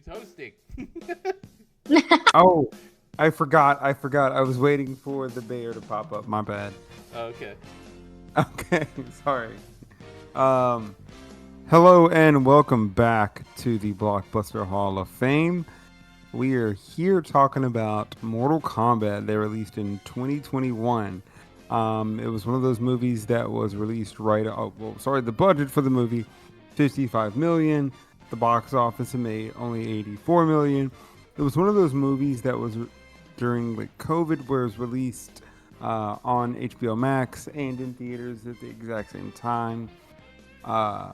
Who's hosting? Oh, I forgot. I was waiting for the bear to pop up. My bad. Okay. Okay, sorry. Um, Hello and welcome back to the Blockbuster Hall of Fame. We are here talking about Mortal Kombat. They released in 2021. It was one of those movies that was released right. Oh, well, sorry, the budget for the movie, 55 million. The box office made only 84 million. It was one of those movies that was during like COVID, where it was released on HBO Max and in theaters at the exact same time. Uh,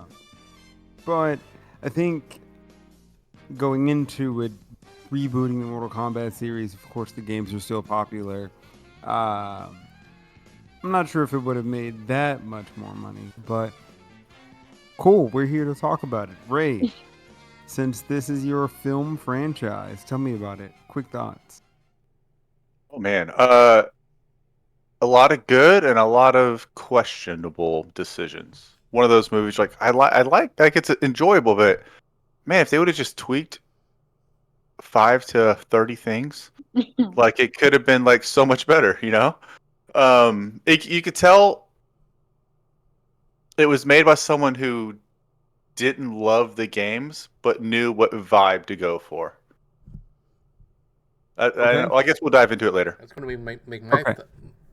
but I think going into it, rebooting the Mortal Kombat series, of course, the games are still popular. Uh, I'm not sure if it would have made that much more money, but cool. We're here to talk about it. Ray, since this is your film franchise, tell me about it. Quick thoughts. Oh man, a lot of good and a lot of questionable decisions. One of those movies, like like it's enjoyable, but man, if they would have just tweaked 5 to 30 things, like it could have been like so much better, you know. You could tell it was made by someone who didn't love the games, but knew what vibe to go for. Okay. I guess we'll dive into it later. That's going to make Okay.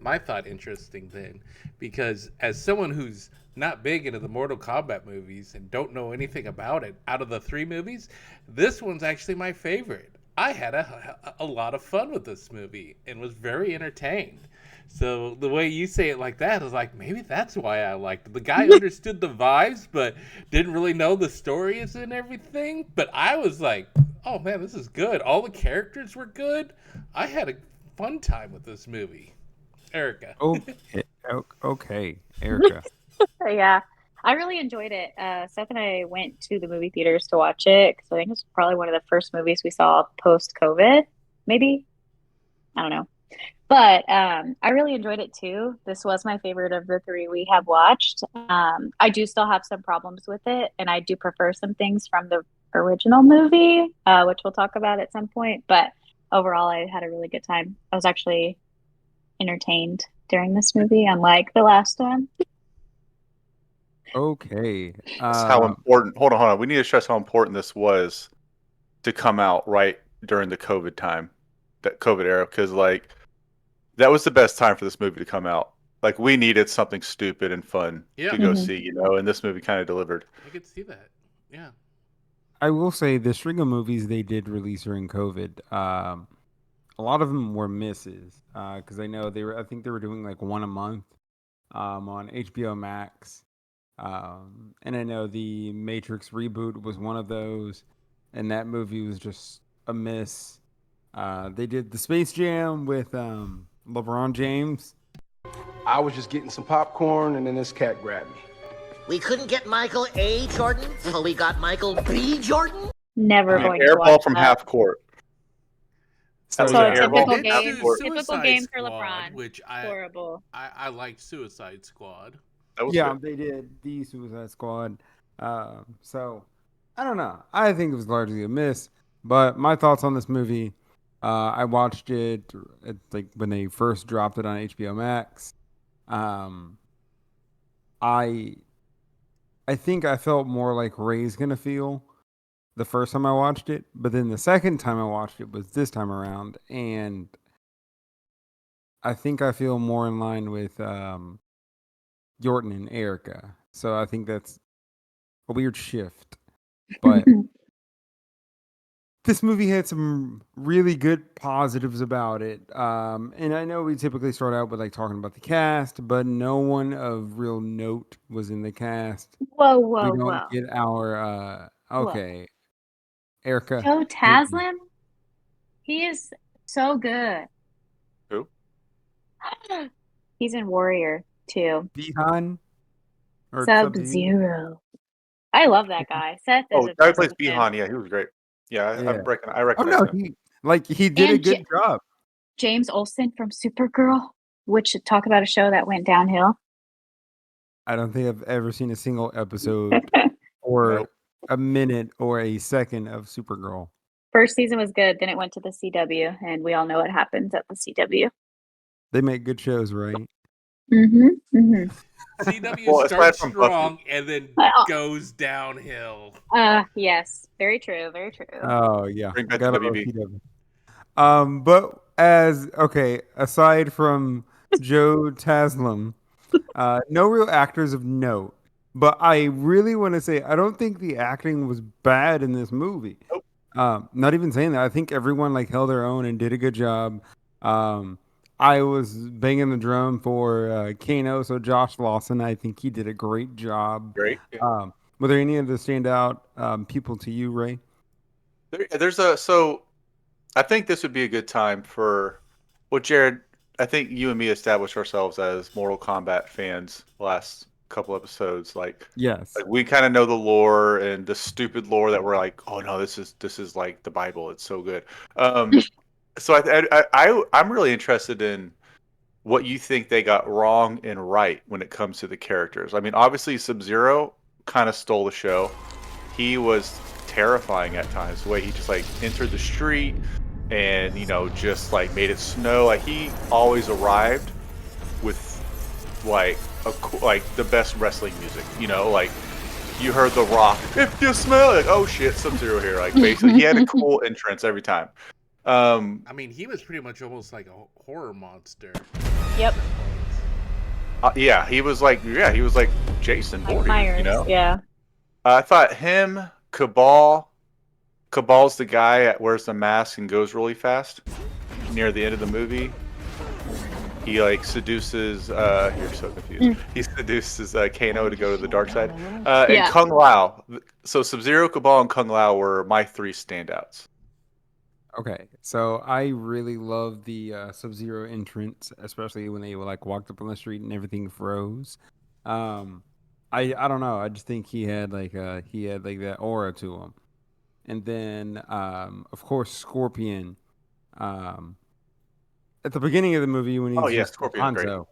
my thought interesting then, because as someone who's not big into the Mortal Kombat movies and don't know anything about it, out of the three movies, this one's actually my favorite. I had a lot of fun with this movie and was very entertained. So the way you say it like that is like, maybe that's why I liked it. The guy understood the vibes, but didn't really know the stories and everything. But I was like, oh man, this is good. All the characters were good. I had a fun time with this movie. Erica. Okay, Erica. Yeah, I really enjoyed it. Seth and I went to the movie theaters to watch it because I think it was probably one of the first movies we saw post-COVID, maybe. I don't know. But I really enjoyed it too. This was my favorite of the three we have watched. I do still have some problems with it, and I do prefer some things from the original movie, which we'll talk about at some point. But overall, I had a really good time. I was actually entertained during this movie, unlike the last one. Okay. That's how important. Hold on. We need to stress how important this was to come out right during the COVID time, that COVID era, because like that was the best time for this movie to come out. Like we needed something stupid and fun to go see, you know, and this movie kind of delivered. I could see that. Yeah. I will say the string of movies they did release during COVID, a lot of them were misses because I know they were. I think they were doing like one a month on HBO Max, and I know the Matrix reboot was one of those, and that movie was just a miss. They did the Space Jam with LeBron James. I was just getting some popcorn, and then this cat grabbed me. We couldn't get Michael A. Jordan, so we got Michael B. Jordan. Never An going to airball watch from that. half court. That was So an a airball typical from half game. court. Typical Suicide game for Squad, LeBron. which Horrible. I liked Suicide Squad. That was Yeah, good. they did the Suicide Squad. So I don't know. I think it was largely a miss. But my thoughts on this movie, I watched it like when they first dropped it on HBO Max. Um, I I think I felt more like Ray's gonna feel the first time I watched it, but then the second time I watched it was this time around, and I think I feel more in line with Yorton and Erica. So I think that's a weird shift. But this movie had some really good positives about it. And I know we typically start out with like talking about the cast, but no one of real note was in the cast. Whoa, We whoa, don't whoa. get our okay, Erica. Joe hit me. Taslim? He is so good. Who? He's in Warrior too. Bihan or Sub-Zero. I love that guy. Seth is Oh, guy who obsessed plays with him. Bihan. Yeah, he was great. Yeah, Yeah. I Oh recognize no, him. he did a And good job. James Olsen from Supergirl, which talk about a show that went downhill. I don't think I've ever seen a single episode or Nope. a minute or a second of Supergirl. First season was good. Then it went to the CW, and we all know what happens at the CW. They make good shows, right? Mm-hmm. Mm-hmm. CW Well, aside starts from Buffy. strong and then goes downhill. Yes. Very true. Very true. Oh yeah, Bring back the gotta love WB. CW. But aside from Joe Taslim, no real actors of note. But I really want to say I don't think the acting was bad in this movie. Nope. Not even saying that. I think everyone like held their own and did a good job. I was banging the drum for Kano, so Josh Lawson. I think he did a great job. Great. Yeah. Were there any of the standout people to you, Ray? So I think this would be a good time for, well, Jared, I think you and me established ourselves as Mortal Kombat fans last couple episodes. Yes. Like we kind of know the lore and the stupid lore that we're like, oh no, this is like the Bible. It's so good. So I'm really interested in what you think they got wrong and right when it comes to the characters. I mean, obviously Sub-Zero kind of stole the show. He was terrifying at times. The way he just like entered the street and just like made it snow. Like he always arrived with like the best wrestling music. Like you heard The Rock. If you smell it, oh shit, Sub-Zero here. Like basically, he had a cool entrance every time. I mean, he was pretty much almost like a horror monster. Yep. Yeah, he was like Jason Like Voorhees, Myers. Yeah. I thought him, Cabal. Cabal's the guy that wears the mask and goes really fast near the end of the movie. He like seduces. You're so confused. He seduces Kano to go to the dark side. And Kung Lao. So Sub-Zero, Cabal, and Kung Lao were my three standouts. Okay, so I really love the Sub-Zero entrance, especially when they like walked up on the street and everything froze. I don't know. I just think he had like that aura to him. And then of course Scorpion. At the beginning of the movie when he was just Scorpion's Hanzo, great.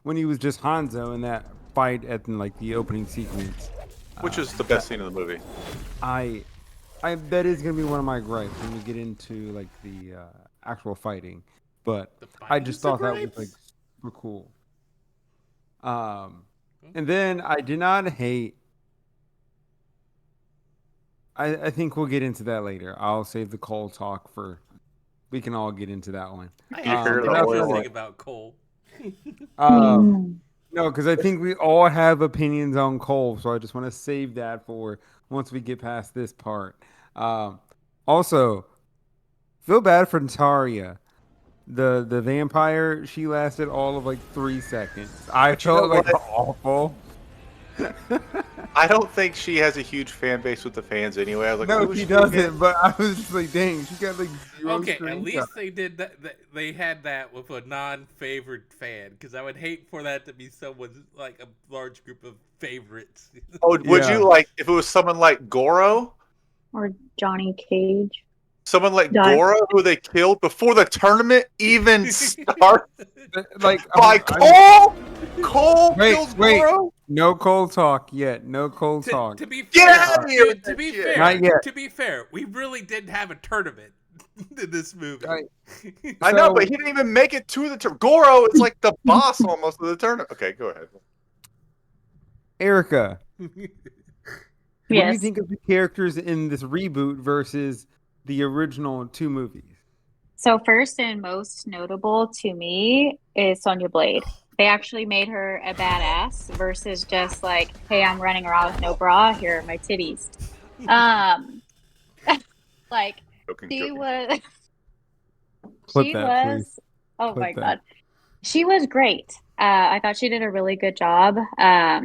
when he was just Hanzo in that fight at like the opening sequence, Which is the best scene in the movie. That is gonna be one of my gripes when we get into like the actual fighting, but I just thought that was like super cool. And then I did not hate. I think we'll get into that later. I'll save the Cole talk for. We can all get into that one. I have to think about Cole. No, because I think we all have opinions on Cole, so I just want to save that for once we get past this part. Also, feel bad for Nataria. The vampire, she lasted all of like 3 seconds. I felt like awful. I don't think she has a huge fan base with the fans anyway. I was like, no, she doesn't. But I was just like, dang, she got like 0 Okay, screen at least time. they did that. They had that with a non-favored fan, because I would hate for that to be someone's like a large group of favorites. Oh, would you like if it was someone like Goro or Johnny Cage? Someone like Goro, who they killed before the tournament even started. Like by Cole. Cole kills Goro. No Cole talk yet. No Cole talk. To be fair, Get out of here! To be fair, not yet. To be fair, we really didn't have a tournament in this movie. I know, but he didn't even make it to the tournament. Goro is like the boss almost of the tournament. Okay, go ahead. Erica, yes. What do you think of the characters in this reboot versus the original 2 movies? So first and most notable to me is Sonya Blade. They actually made her a badass versus just like, hey, I'm running around with no bra. Here are my titties. Like she was. Oh my god, she was great. I thought she did a really good job. I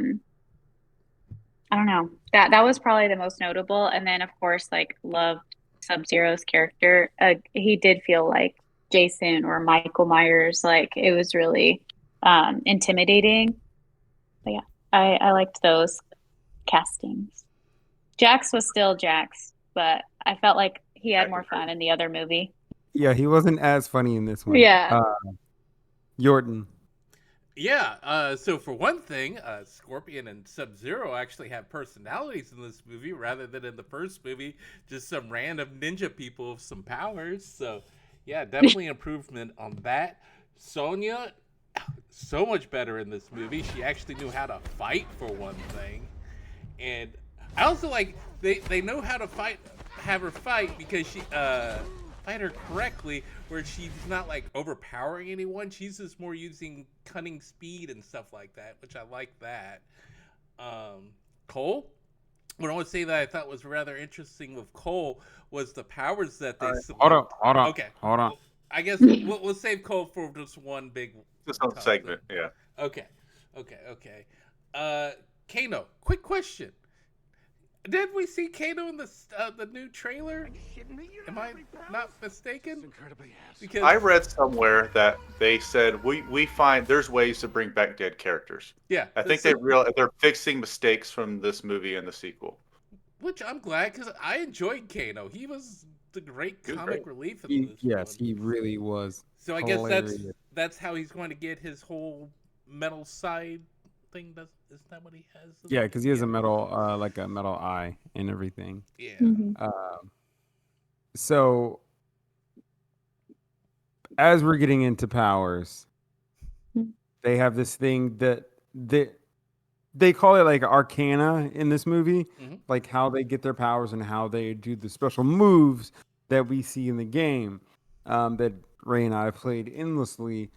don't know. That was probably the most notable. And then of course, like loved Sub-Zero's character. He did feel like Jason or Michael Myers. Like it was really intimidating. But yeah, I liked those castings. Jax was still Jax, but I felt like he had more fun in the other movie. Yeah, he wasn't as funny in this one. Yeah. Yorton. Yeah, so for one thing, Scorpion and Sub-Zero actually have personalities in this movie rather than in the first movie, just some random ninja people with some powers. So, yeah, definitely improvement on that. Sonya, so much better in this movie. She actually knew how to fight for one thing. And I also like they know how to have her fight because she fight her correctly, where she's not like overpowering anyone. She's just more using cunning speed and stuff like that, which I like that. Cole, what I want to say that I thought was rather interesting with Cole was the powers that they select. Hold on. Okay, Hold on. well, I guess we'll save Cole for just one big Just on segment, yeah. Okay, okay. Kano, quick question. Did we see Kano in the new trailer? Am I not mistaken? Because I read somewhere that they said we find there's ways to bring back dead characters. yeah, I think they're fixing mistakes from this movie and the sequel. which I'm glad because I enjoyed Kano. He was the great He was comic great. relief in this Yes, one. he really was. So I guess hilarious. that's how he's going to get his whole metal side thing. Isn't that what he has? Yeah, because he has a metal, like a metal eye and everything. Yeah. So, as we're getting into powers, they have this thing that they call it like arcana in this movie, like how they get their powers and how they do the special moves that we see in the game that Ray and I have played endlessly.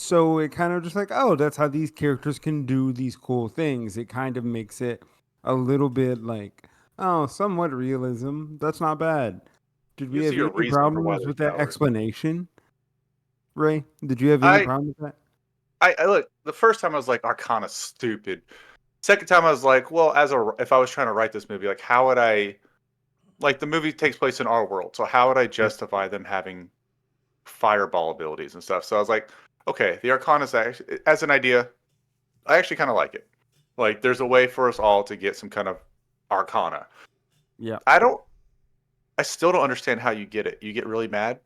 So it kind of just like, oh, that's how these characters can do these cool things. It kind of makes it a little bit like, oh, somewhat realism. That's not bad. Did we Gives have you a any reason for why problems there's with that powers. explanation? Ray, did you have any problem with that? I look, the first time I was like, Arcana's stupid. Second time I was like, well, if I was trying to write this movie, like how would I, like the movie takes place in our world, so how would I justify them having fireball abilities and stuff? So I was like, okay, the Arcana's actually, as an idea, I actually kind of like it. Like there's a way for us all to get some kind of Arcana. Yeah. I still don't understand how you get it. You get really mad.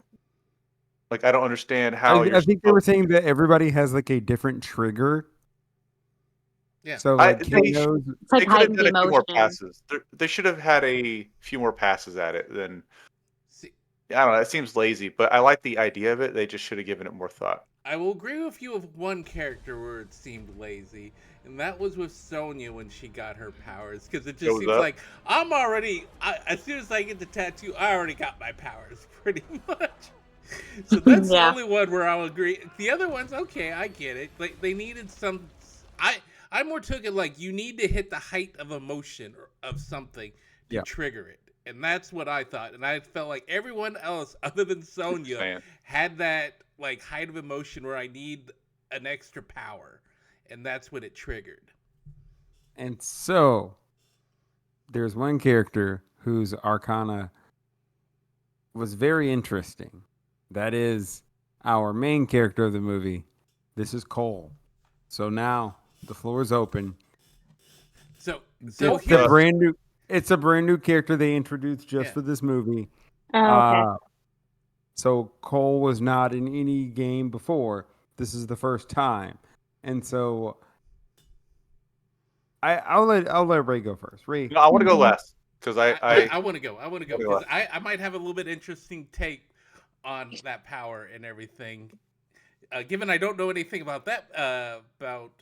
Like I don't understand how I think they were saying that everybody has like a different trigger. Yeah. So like they Kano's, It's like they could have heightened done a few more emotion. passes. They should have had a few more passes at it than. See, I don't know. It seems lazy, but I like the idea of it. They just should have given it more thought. I will agree with you with one character where it seemed lazy, and that was with Sonya when she got her powers. Because it just What was seems that? like as soon as I get the tattoo, I already got my powers pretty much. So that's the Yeah. only one where I'll agree. The other ones, okay, I get it. Like they needed some. I more took it like you need to hit the height of emotion or of something to Yeah. trigger it, and that's what I thought. And I felt like everyone else other than Sonya Fan. had that like height of emotion where I need an extra power, and that's what it triggered. and so there's one character whose Arcana was very interesting. That is our main character of the movie. This is Cole. So now the floor is open. So It's a here's, brand new character they introduced just Yeah. for this movie. Oh, okay. So Cole was not in any game before. This is the first time, and so I'll let Ray go first. Ray, No, I want to go last because I want to go. I want to go Okay, because I might have a little bit interesting take on that power and everything. Given I don't know anything about that, about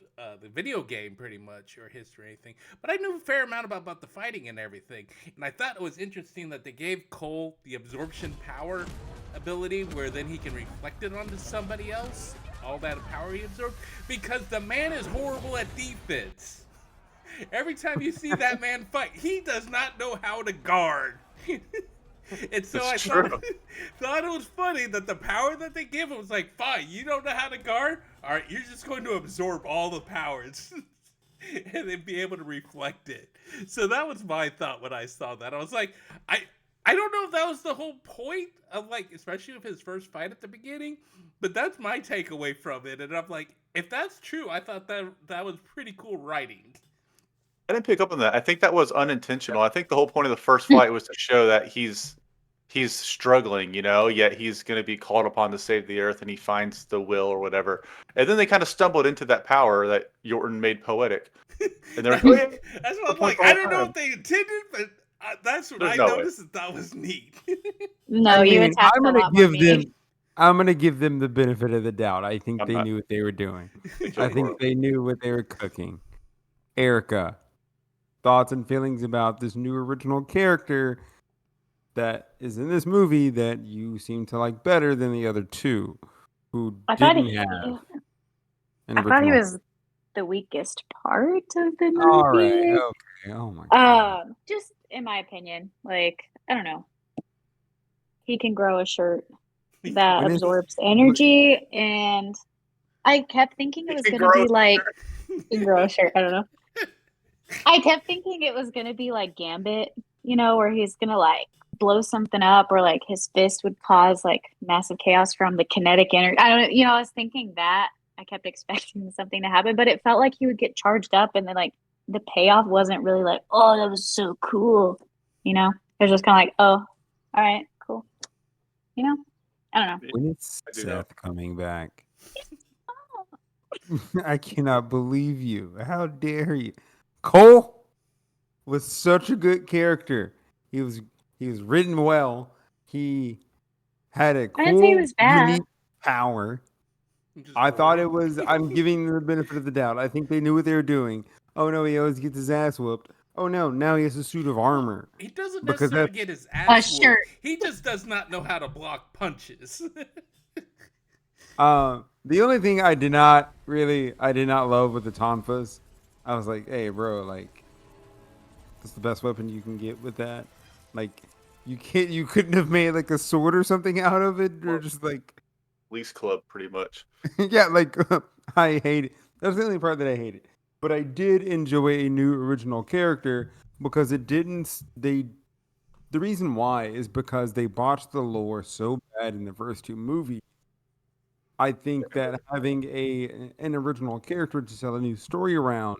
the video game pretty much or history or anything, but I knew a fair amount about the fighting and everything. And I thought it was interesting that they gave Cole the absorption power ability where then he can reflect it onto somebody else, all that power he absorbed, because the man is horrible at defense. Every time you see that man fight, he does not know how to guard. And so It's I true. thought it was funny that the power that they give him was like, fine, you don't know how to guard? All right, you're just going to absorb all the powers and then be able to reflect it. So that was my thought when I saw that. I was like, I don't know if that was the whole point of like, especially with his first fight at the beginning, but that's my takeaway from it. And I'm like, if that's true, I thought that was pretty cool writing. I didn't pick up on that. I think that was unintentional. I think the whole point of the first fight was to show that he's he's struggling, yet he's going to be called upon to save the earth, and he finds the will or whatever. And then they kind of stumbled into that power that Yorton made poetic. And they're like, oh, yeah, That's what the I'm point like. the I whole don't know time. what they intended, but that's what There's I no way. noticed and thought was neat. No, I you mean, attacked I'm a gonna lot more give me. them. I'm gonna give them the benefit of the doubt. I think I'm they not. knew what they were doing. They I killed think Goro. they knew what they were cooking. Erica, thoughts and feelings about this new original character that is in this movie that you seem to like better than the other two, who I thought didn't he, have an I thought he original. was the weakest part of the All right. movie. Okay. Oh my god. Just in my opinion, like I don't know, he can grow a shirt that When it's absorbs energy, and I kept thinking it was He gonna be grows like he can grow a shirt. I don't know. I kept thinking it was gonna be like Gambit, where he's gonna like blow something up, or like his fist would cause like massive chaos from the kinetic energy. I don't know. I was thinking that. I kept expecting something to happen, but it felt like he would get charged up, and then like the payoff wasn't really like, oh, that was so cool. It was just kind of like, oh, all right, cool. I don't know. when it's I do know. Seth coming back. I cannot believe you. How dare you? Cole was such a good character. He was written well. He had a I didn't say he cool, was bad. unique power. Just I thought boring. it was. I'm giving them the benefit of the doubt. I think they knew what they were doing. Oh no, he always gets his ass whooped. Oh no, now he has a suit of armor. He doesn't Because necessarily that's get his A ass whooped. shirt. He just does not know how to block punches. the only thing I did not love with the tonfas. I was like, hey bro, like that's the best weapon you can get with that. Like you couldn't have made like a sword or something out of it, or Well, just like Least club, pretty much. yeah, like I hate it. That's the only part that I hated. But I did enjoy a new original character because it didn't. The reason why is because they botched the lore so bad in the first two movies. I think that having an original character to tell a new story around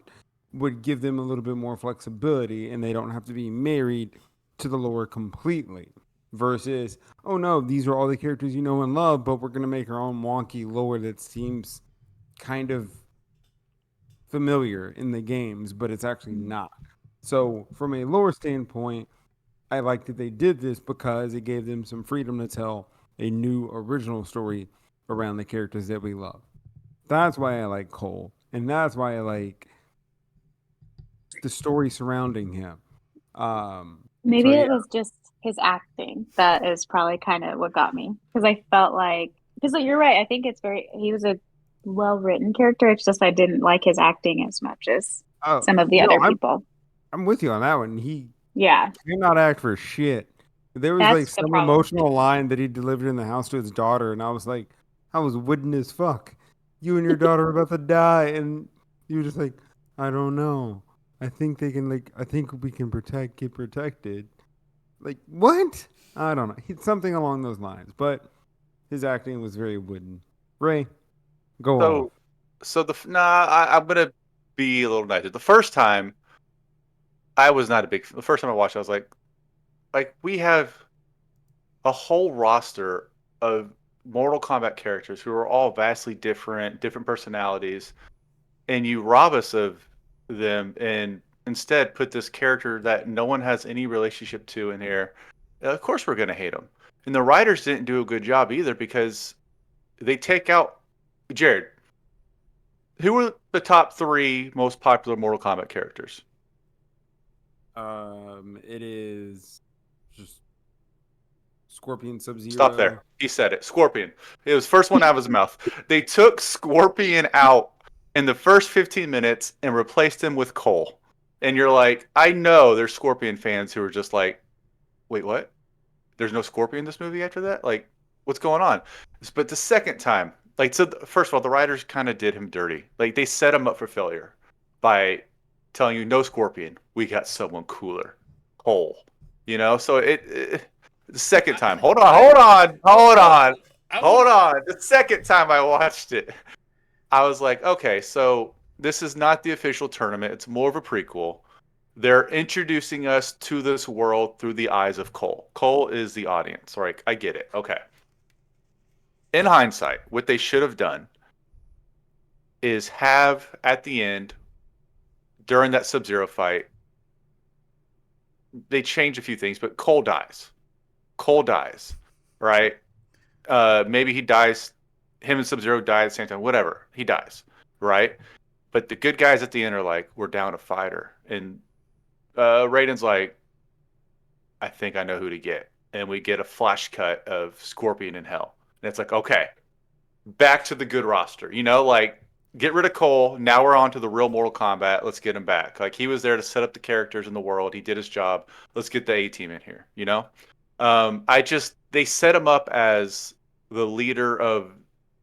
would give them a little bit more flexibility, and they don't have to be married to the lore completely. Versus, oh no, these are all the characters you know and love, but we're gonna make our own wonky lore that seems kind of familiar in the games, but it's actually not. So, from a lore standpoint, I like that they did this because it gave them some freedom to tell a new original story around the characters that we love. That's why I like Cole, and that's why I like the story surrounding him. So Maybe yeah, it was just his acting that is probably kind of what got me, because I felt like you're right. I think he was a well-written character. It's just I didn't like his acting as much as oh some of the no, other people. I'm with you on that one. He Yeah, cannot act for shit. There was like that's the some problem. emotional line that he delivered in the house to his daughter, and I was like, I was wooden as fuck. You and your daughter are about to die, and you were just like, I don't know. I think they can I think we can get protected. Like what? I don't know. Something along those lines. But his acting was very wooden. Ray, go off. So I'm gonna be a little nicer. The first time, I was not a big. The first time I watched, I was like we have a whole roster of Mortal Kombat characters who are all vastly different personalities, and you rob us of them, and instead put this character that no one has any relationship to in here. Of course, we're gonna hate him. And the writers didn't do a good job either because they take out Jared. Who were the top three most popular Mortal Kombat characters? It is just Scorpion, Sub-Zero. Stop there. He said it. Scorpion. It was first one out of his mouth. They took Scorpion out in the first 15 minutes and replaced him with Cole. And you're like, I know there's Scorpion fans who are just like, wait, what? There's no Scorpion in this movie after that? Like, what's going on? But the second time, first of all, the writers kind of did him dirty. Like, they set him up for failure by telling you, no Scorpion. We got someone cooler. Cole. So the second time. Hold on. The second time I watched it, I was like, okay, so this is not the official tournament. It's more of a prequel. they're introducing us to this world through the eyes of Cole. Cole is the audience. Right? I get it. Okay. In hindsight, what they should have done is have at the end during that Sub-Zero fight, they change a few things, but Cole dies. Cole dies, right? Maybe he dies. Him and Sub-Zero die at the same time. Whatever, he dies, right? But the good guys at the end are like, "We're down a fighter," and Raiden's like, "I think I know who to get," and we get a flash cut of Scorpion in Hell, and it's like, okay, back to the good roster. Like get rid of Cole. Now we're on to the real Mortal Kombat. Let's get him back. Like he was there to set up the characters in the world. He did his job. Let's get the A team in here. They set him up as the leader of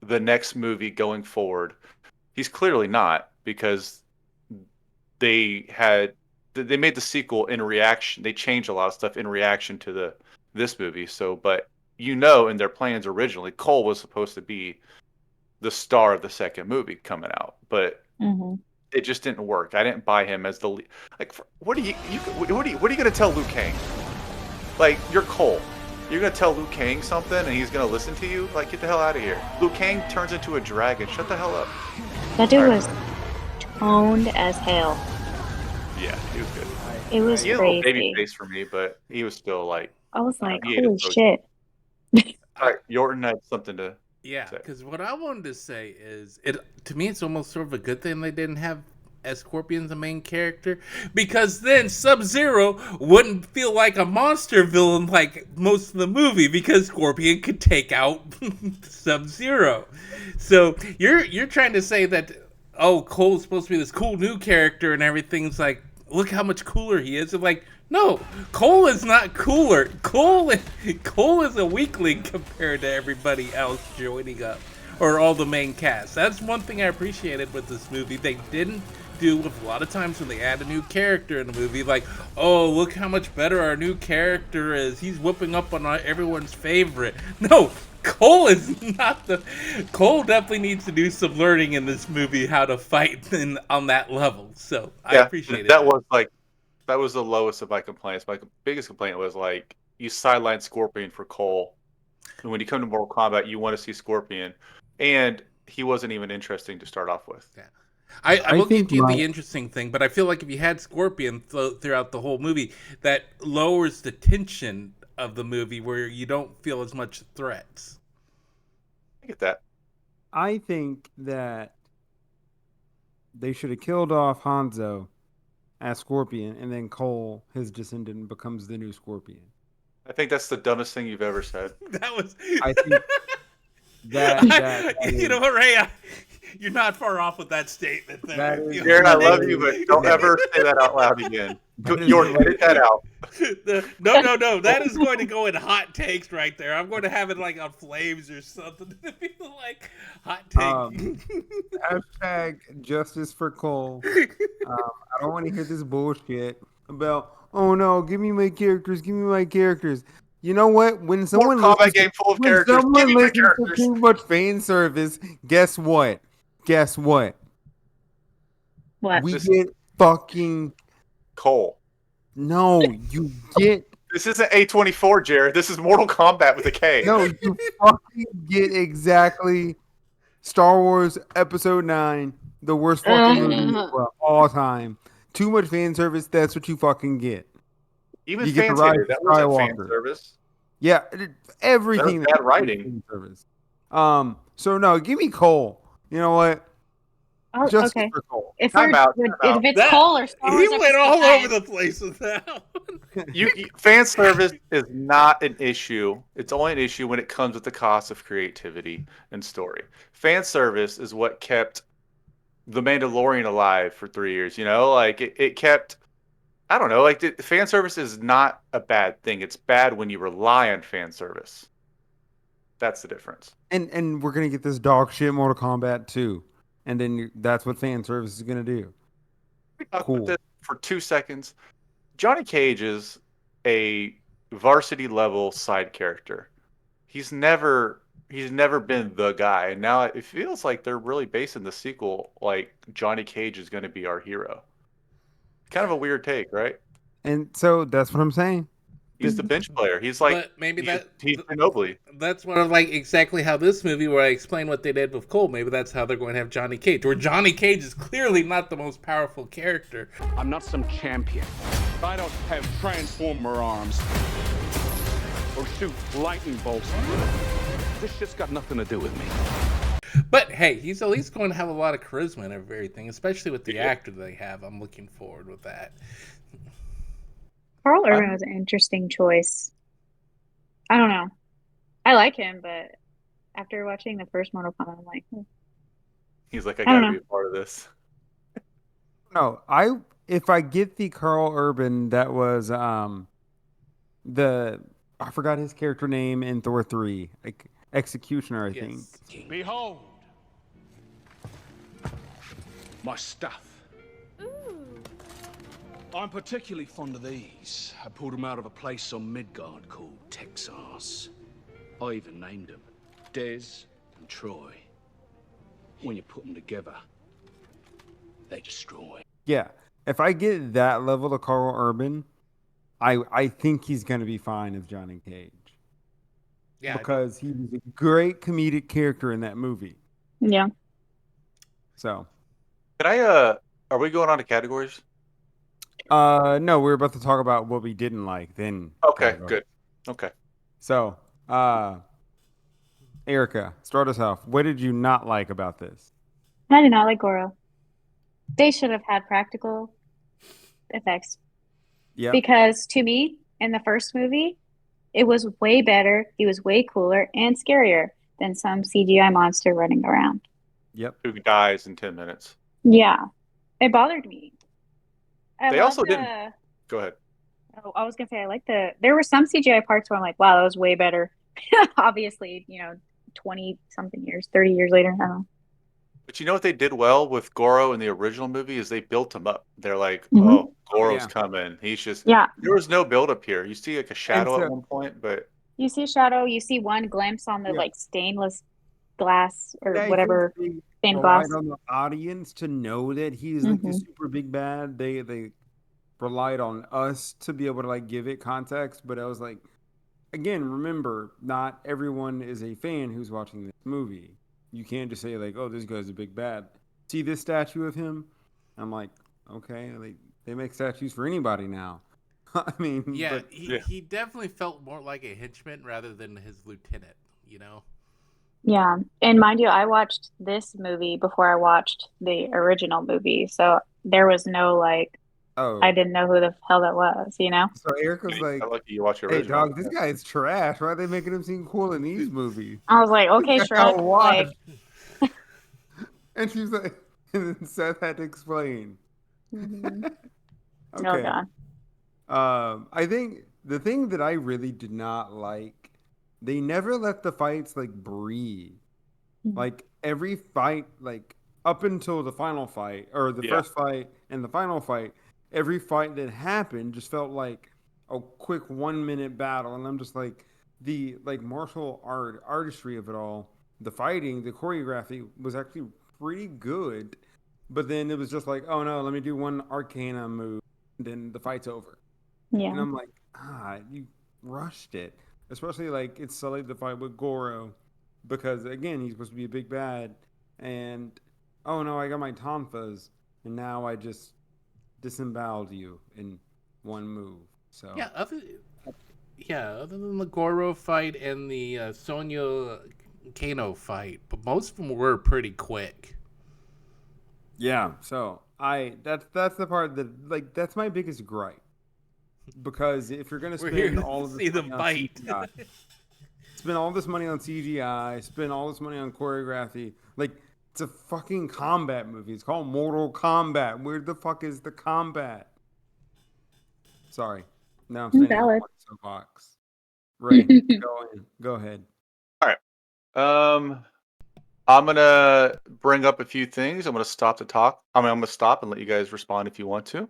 the next movie going forward. He's clearly not because they made the sequel in reaction. They changed a lot of stuff in reaction to this movie. So, but in their plans originally, Cole was supposed to be the star of the second movie coming out, but it just didn't work. I didn't buy him as the lead. Like, what are you going to tell Liu Kang? Like, you're Cole. You're going to tell Liu Kang something and he's going to listen to you? Like, get the hell out of here. Liu Kang turns into a dragon. Shut the hell up. That dude was toned as hell. Yeah, he was good. It was He was a crazy. little baby face for me, but he was still like. I was like, he ate holy his shit. All right, Yorton had something to. Yeah, say. because what I wanted to say is, to me, it's almost sort of a good thing they didn't have as Scorpion the main character, because then Sub-Zero wouldn't feel like a monster villain like most of the movie, because Scorpion could take out Sub-Zero. So you're trying to say that, oh, Cole's supposed to be this cool new character and everything's like, look how much cooler he is. And like, no, Cole is not cooler. Cole is a weakling compared to everybody else joining up, or all the main cast. That's one thing I appreciated with this movie. They didn't do with a lot of times when they add a new character in a movie, like, oh, look how much better our new character is. He's whooping up on everyone's favorite. No, Cole is not Cole definitely needs to do some learning in this movie how to fight on that level. So I appreciate it. That was the lowest of my complaints. My biggest complaint was like you sideline Scorpion for Cole, and when you come to Mortal Kombat, you want to see Scorpion, and he wasn't even interesting to start off with. Yeah. I will give you my- the interesting thing, but I feel like if you had Scorpion throughout the whole movie, that lowers the tension of the movie where you don't feel as much threats. I get that. I think that they should have killed off Hanzo as Scorpion, and then Cole, his descendant, becomes the new Scorpion. I think that's the dumbest thing you've ever said. That was. I think that you know what, Ray? You're not far off with that statement there. That is- Jared, I love you, but don't ever say that out loud again. Jordan, edit that out. No. That is going to go in hot takes right there. I'm going to have it like on Flames or something. Like hot take. Hashtag justice for Cole. I don't want to hear this bullshit about, oh no, give me my characters, give me my characters. You know what? When someone Kombat game full of characters, give me my listens to characters. too much fan service, guess what? What? We get fucking Cole. no. You get This isn't A24, Jared. This is Mortal Kombat with a K. no. You fucking get exactly Star Wars Episode 9, the worst fucking movie of all time. Too much fan service. That's what you fucking get. Even You get fans to ride hated. That wasn't fan Skywalker. service. Yeah, everything. That's bad writing. Fan service. So no, give me Cole. You know what? Oh, Just okay. for Cole. If Time out, if time out. it's Cole or Star He Wars went all Episode over 9, the place with that one. Fan service is not an issue. It's only an issue when it comes with the cost of creativity and story. Fan service is what kept The Mandalorian alive for 3 years. Like it kept. I don't know. Like fan service is not a bad thing. It's bad when you rely on fan service. That's the difference. And we're gonna get this dog shit Mortal Kombat 2, and then that's what fan service is gonna do. We talked Cool. about this for 2 seconds. Johnny Cage is a varsity level side character. He's never been the guy, and now it feels like they're really basing the sequel like Johnny Cage is going to be our hero. Kind of a weird take, right? And so that's what I'm saying. He's the bench player. He's like But maybe he's Ginobili. that's one of like exactly how this movie, where I explain what they did with Cole. Maybe that's how they're going to have Johnny Cage, where Johnny Cage is clearly not the most powerful character. I'm not some champion. I don't have transformer arms or shoot lightning bolts. This shit's got nothing to do with me. But hey, he's at least going to have a lot of charisma and everything, especially with the actor they have. I'm looking forward with that. Carl Urban was an interesting choice. I don't know. I like him, but after watching the first Mortal Kombat, I'm like, He's like, I I don't gotta know. be a part of this. No, if I get the Carl Urban that was the I forgot his character name in Thor 3, like Executioner, I think. Yes. Behold, my stuff. I'm particularly fond of these. I pulled them out of a place on Midgard called Texas. I even named them Des and Troy. When you put them together, they destroy. Yeah, if I get that level of Carl Urban, I think he's gonna be fine as Johnny Cage. Yeah. Because he was a great comedic character in that movie. Yeah. So Can I are we going on to categories? no, we're about to talk about what we didn't like. Then Okay, category. good. Okay. So, Erica, start us off. What did you not like about this? I did not like Goro. They should have had practical effects Yeah, because to me, in the first movie, it was way better. He was way cooler and scarier than some CGI monster running around. yep. Who dies in 10 minutes? Yeah, it bothered me. I They love also didn't. the. Go ahead. Oh, I was gonna say I like the. There were some CGI parts where I'm like, wow, that was way better. Obviously, 20 something years, 30 years later. I don't know. But you know what they did well with Goro in the original movie is they built him up. They're like, Mhm. oh, Goro's Yeah. coming. He's just Yeah, there was no build up here. You see like a shadow so- at one point, but you see a shadow, you see one glimpse on the Yeah. like stainless glass or And I whatever think they stained relied glass. on the audience to know that he's like the Mhm. super big bad. They relied on us to be able to like give it context. But I was like, again, remember, not everyone is a fan who's watching this movie. You can't just say like, oh, this guy's a big bad. See this statue of him? I'm like, okay, they make statues for anybody now. I mean, Yeah, but he definitely felt more like a henchman rather than his lieutenant, Yeah, and mind you, I watched this movie before I watched the original movie, so there was no like, oh, I didn't know who the hell that was. so Erica's like, I like you watch the hey, original. dog, this guy is trash. Why are they making him seem cool in these movies? I was like, okay, I Shrek, gotta like, watch. And she's like, and then Seth had to explain. oh Okay. God. I think the thing that I really did not like, they never let the fights like breathe. Mhm. Like every fight, like up until the final fight, or the Yeah. first fight and the final fight, every fight that happened just felt like a quick 1 minute battle. And I'm just like, the like martial artistry of it all, the fighting, the choreography was actually pretty good. But then it was just like, oh no, let me do one arcana move, and then the fight's over. And Yeah. I'm like, you rushed it. Especially like it's silly the fight with Goro, because again he's supposed to be a big bad, and oh no, I got my tonfas, and now I just disemboweled you in one move. So Yeah, other than the Goro fight and the Sonya Kano fight, but most of them were pretty quick. yeah, so that's the part that like that's my biggest gripe, because if you're gonna We're here spend to all of this see them money on fight. CGI, spend all this money on CGI, spend all this money on choreography. Like, it's a fucking combat movie. It's called Mortal Kombat. Where the fuck is the combat? Sorry. Now I'm standing on Valid. my soapbox. Ray, go ahead. All right. I'm gonna bring up a few things. I'm gonna stop the talk. I'm gonna stop and let you guys respond if you want to.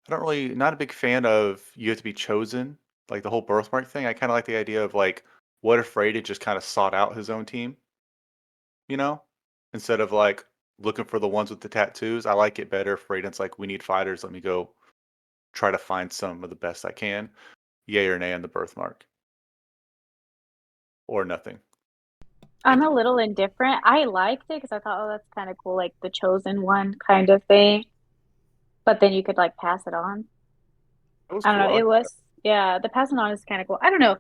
Not a big fan of you have to be chosen, like the whole birthmark thing. I kind of like the idea of like, what if Ray had just kind of sought out his own team, you know, instead of like looking for the ones with the tattoos. I like it better if Raiden's like, we need fighters. Let me go try to find some of the best I can. Yay or nay on the birthmark, or nothing. I'm a little indifferent. I liked it because I thought, oh, that's kind of cool, like the chosen one kind of thing. But then you could like pass it on. That was I don't cool. I know. It like that. was, yeah, the passing on is kind of cool. I don't know.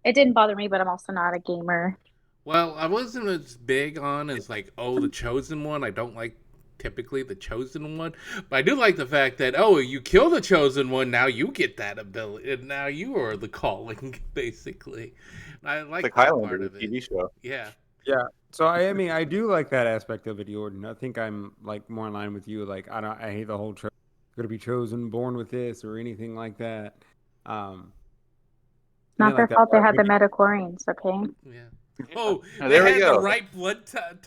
It didn't bother me, but I'm also not a gamer. Well, I wasn't as big on as like, oh, the chosen one. I don't like typically the chosen one, but I do like the fact that oh, you kill the chosen one, now you get that ability, and now you are the calling, basically. I It's like like that Highlander, part the of it. TV show. Yeah, Yeah. So I mean, I do like that aspect of it, Jordan. I think I'm like more in line with you. Like I hate the whole gonna be chosen, born with this, or anything like that. Um, I Not didn't their like that fault they part. had the metachlorians, okay? yeah. Yeah. Oh, Oh, they there we had the go. right blood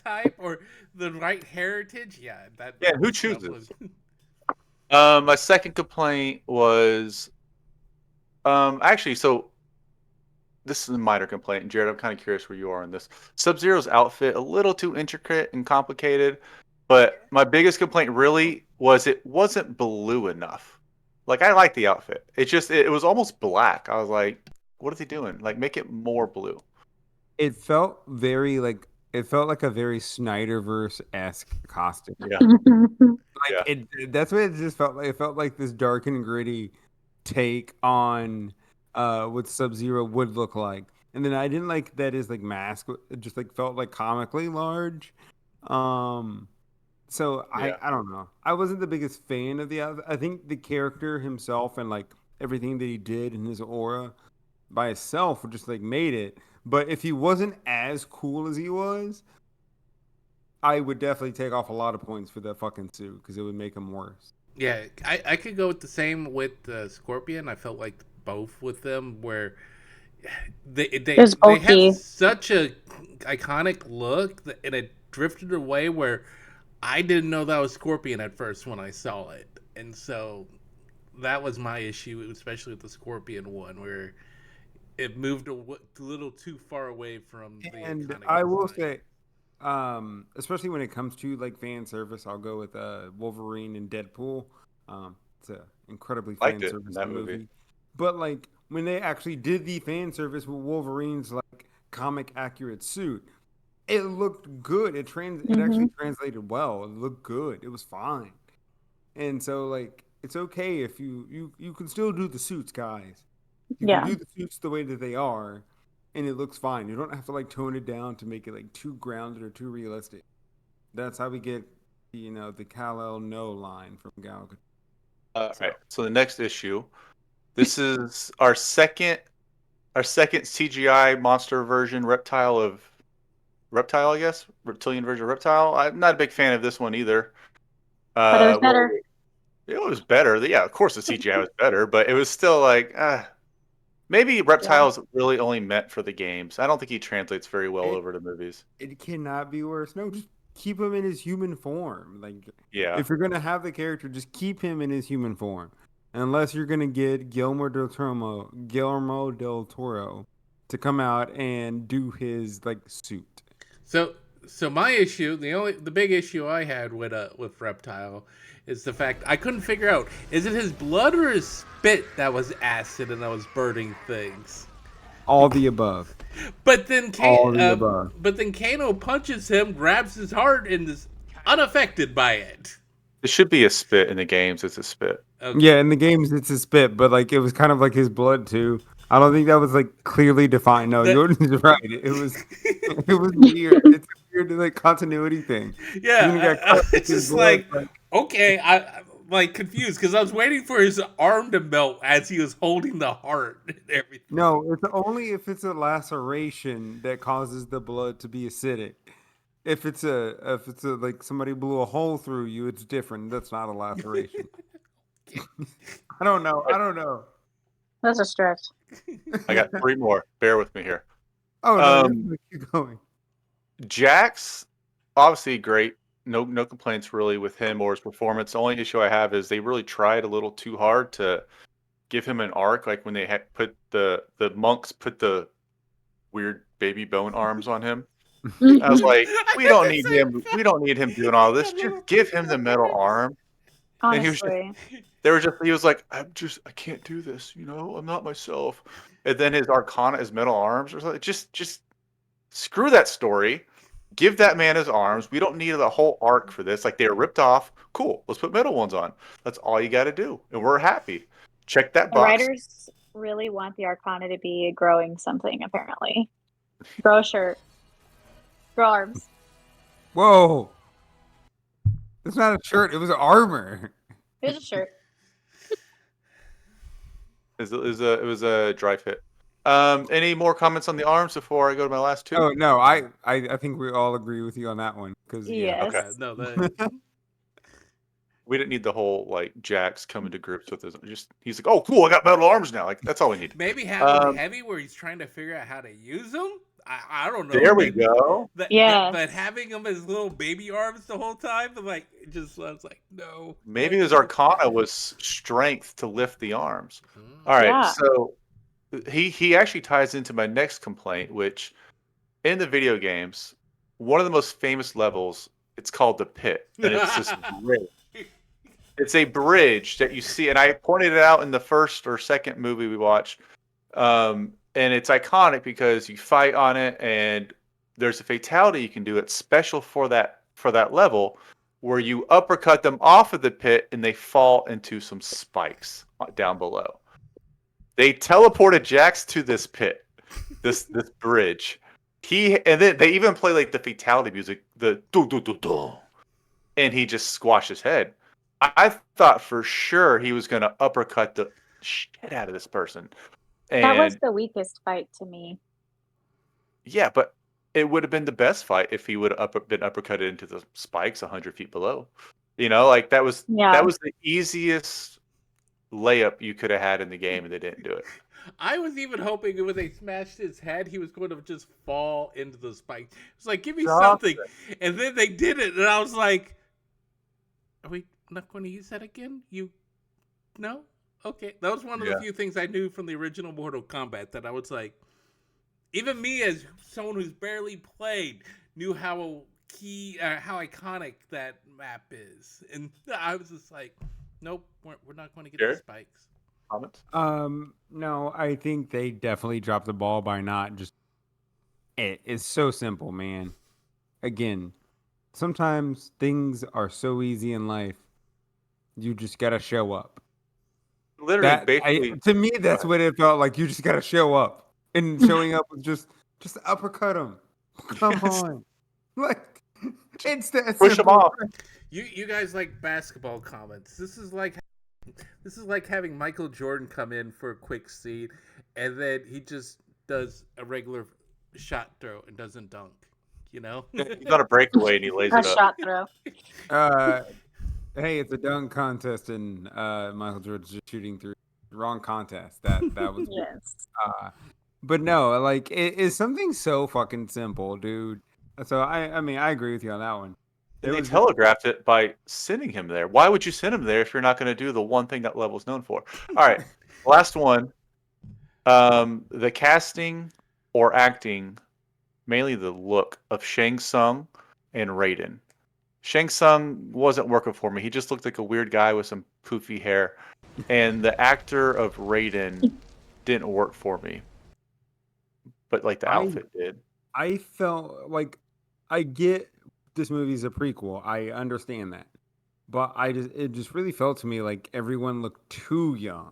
type or the right heritage. Yeah, Yeah, who stuff was. chooses? My second complaint was actually, so this is a minor complaint, and Jared, I'm kind of curious where you are on this. Sub-Zero's outfit a little too intricate and complicated, but my biggest complaint really was it wasn't blue enough. Like I like the outfit. It was almost black. I was like, what are they doing? Like make it more blue. It felt very like it felt like a very Snyderverse-esque costume. Yeah. Like Yeah. that's what it just felt like. It felt like this dark and gritty take on what Sub-Zero would look like. And then I didn't like that his like mask it just like felt like comically large. Um so Yeah. I don't know. I wasn't the biggest fan of the I think the character himself and like everything that he did in his aura by itself just like made it. But if he wasn't as cool as he was, I would definitely take off a lot of points for that fucking suit because it would make him worse. Yeah, I could go with the same with Scorpion. I felt like both with them where It was they have bulky. such a iconic look and it drifted away where I didn't know that was Scorpion at first when I saw it, and so that was my issue, especially with the Scorpion one, where it moved a little too far away from the And iconic I will design. say, especially when it comes to like fan service, I'll go with Wolverine and Deadpool. It's a incredibly Liked fan it in service that movie. movie. But like when they actually did the fan service with Wolverine's like comic accurate suit, it looked good. It Hmm. actually translated well. It looked good. It was fine. And so like it's okay if you can still do the suits, guys. You can Yeah. do the suits the way that they are, and it looks fine. You don't have to like tone it down to make it like too grounded or too realistic. That's how we get, the Kal-El no line from Gal Gadot. All So right. So the next issue. This is our second CGI monster version reptile, I guess. Reptilian version of reptile. I'm not a big fan of this one either. But it was What better. it was better. Yeah, of course the CGI was better, but it was still like maybe Yeah. reptile's really only meant for the games. I don't think he translates very well it over to movies. it cannot be worse. No, just keep him in his human form. Like Yeah. if you're gonna have the character, just keep him in his human form. Unless you're gonna get Guillermo del Toro to come out and do his like suit. So my issue, the big issue I had with Reptile is the fact I couldn't figure out is it his blood or his spit that was acid and that was burning things. All the above. But then All the above. Kano punches him, grabs his heart, and is unaffected by it. It should be a spit in the games. It's a spit. Okay. Yeah, in the games it's his spit, but like it was kind of like his blood too. I don't think that was like clearly defined. No, That- Jordan's right. It was weird. It's a weird like continuity thing. When he got cut, It's his just blood, like okay, I'm like confused because I was waiting for his arm to melt as he was holding the heart and everything. no, it's only if it's a laceration that causes the blood to be acidic. If it's a like somebody blew a hole through you, it's different. That's not a laceration. I don't know. I don't know. That's a stretch. I got three more. Bear with me here. Oh no, Um, you're keep going. Jax, obviously great. No complaints really with him or his performance. The only issue I have is they really tried a little too hard to give him an arc. Like when they had put the monks put the weird baby bone arms on him. I was like, we don't the need same him. We don't need him doing all this. That Just little give picture him the of metal arms. arm. And he was just, Honestly. he was like, I can't do this. I'm not myself. And then his Arcana is metal arms or something. Just screw that story. Give that man his arms. We don't need the whole arc for this. Like they were ripped off. Cool. Let's put metal ones on. That's all you got to do, and we're happy. Check that The box. writers really want the Arcana to be growing something, apparently. Grow a shirt. Grow arms. Whoa! It's not a shirt. It was armor. Here's a shirt. It was a dry fit. Any more comments on the arms before I go to my last two? Oh no, I think we all agree with you on that one because Yes. Yeah, no, that, We didn't need the whole like Jax coming to grips with his. He's like, oh cool, I got metal arms now. Like that's all we need. maybe have him heavy where he's trying to figure out how to use them. I don't know. There we go. Yes. But having him as little baby arms the whole time, like, I was like, no. Maybe his Arcana was strength to lift the arms. All right, Yeah. so he actually ties into my next complaint, which in the video games, one of the most famous levels, it's called the Pit, and it's this bridge. It's a bridge that you see, and I pointed it out in the first or second movie we watched. And it's iconic because you fight on it, and there's a fatality you can do. It's special for that level, where you uppercut them off of the pit, and they fall into some spikes down below. They teleported Jax to this pit, this bridge. And then they even play like the fatality music, the do do do do, and he just squashed his head. I thought for sure he was going to uppercut the shit out of this person. And That was the weakest fight to me. yeah, but it would have been the best fight if he would have been uppercutted into the spikes 100 feet below. Like that was the easiest layup you could have had in the game, and they didn't do it. I was even hoping when they smashed his head, he was going to just fall into the spike. It's like, give me something. And then they did it, and I was like, are we not going to use that again? No? Okay. That was one of the few things I knew from the original Mortal Kombat that I was like, even me as someone who's barely played knew how iconic that map is. And I was just like, nope, we're not going to get the spikes. Comments? No, I think they definitely dropped the ball by not just. It's so simple, man. Again, sometimes things are so easy in life. You just gotta show up. Literally, basically. To me, that's what it felt like. You just gotta show up, and showing up was just uppercut him. Come on, like it's that push him off. You guys like basketball comments. This is like having Michael Jordan come in for a quick scene, and then he just does a regular shot throw and doesn't dunk. He's on a breakaway and he lays it up. Shot throw. Hey, it's a dunk contest, and Michael Jordan's just shooting through. Wrong contest. That was Yes. But no, like it's something so fucking simple, dude. So I mean, I agree with you on that one. And they telegraphed it by sending him there. Why would you send him there if you're not going to do the one thing that level's known for? All right, last one. The casting or acting, mainly the look of Shang Tsung and Raiden. Shang Tsung wasn't working for me. He just looked like a weird guy with some poofy hair. And the actor of Raiden didn't work for me. But like the outfit did. I felt like I get this movie's a prequel. I understand that. But it just really felt to me like everyone looked too young.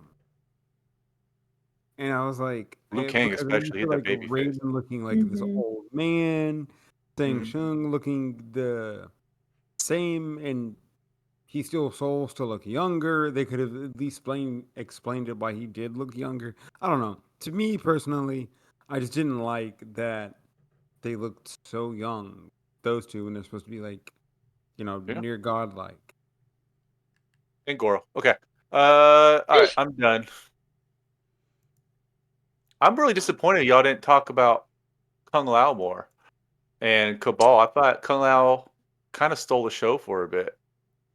And I was like, Liu Kang especially, like the baby face. Raiden looking like this old man, Shang Tsung looking the same, and he still souls to look younger. They could have at least explained it why he did look younger. I don't know. To me personally, I just didn't like that they looked so young, those two, when they're supposed to be like, near godlike. And Goro. Okay. All right, I'm done. I'm really disappointed y'all didn't talk about Kung Lao more and Cabal. I thought Kung Lao kind of stole the show for a bit.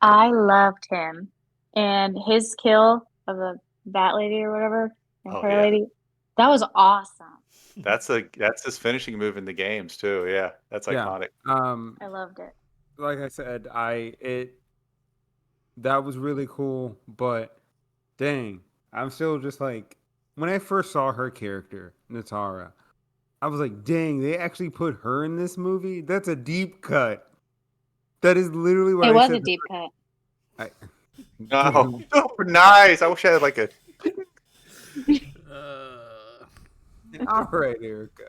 I loved him. And his kill of the bat lady or whatever, lady, that was awesome. That's his finishing move in the games too. Yeah, that's Yeah. iconic. I loved it. Like I said, that was really cool, but dang, I'm still just like when I first saw her character, Natara, I was like, dang, they actually put her in this movie? That's a deep cut. That is literally what It I was said. a deep cut. I, Oh, nice. I wish I had like a. Uh, all right, Erica.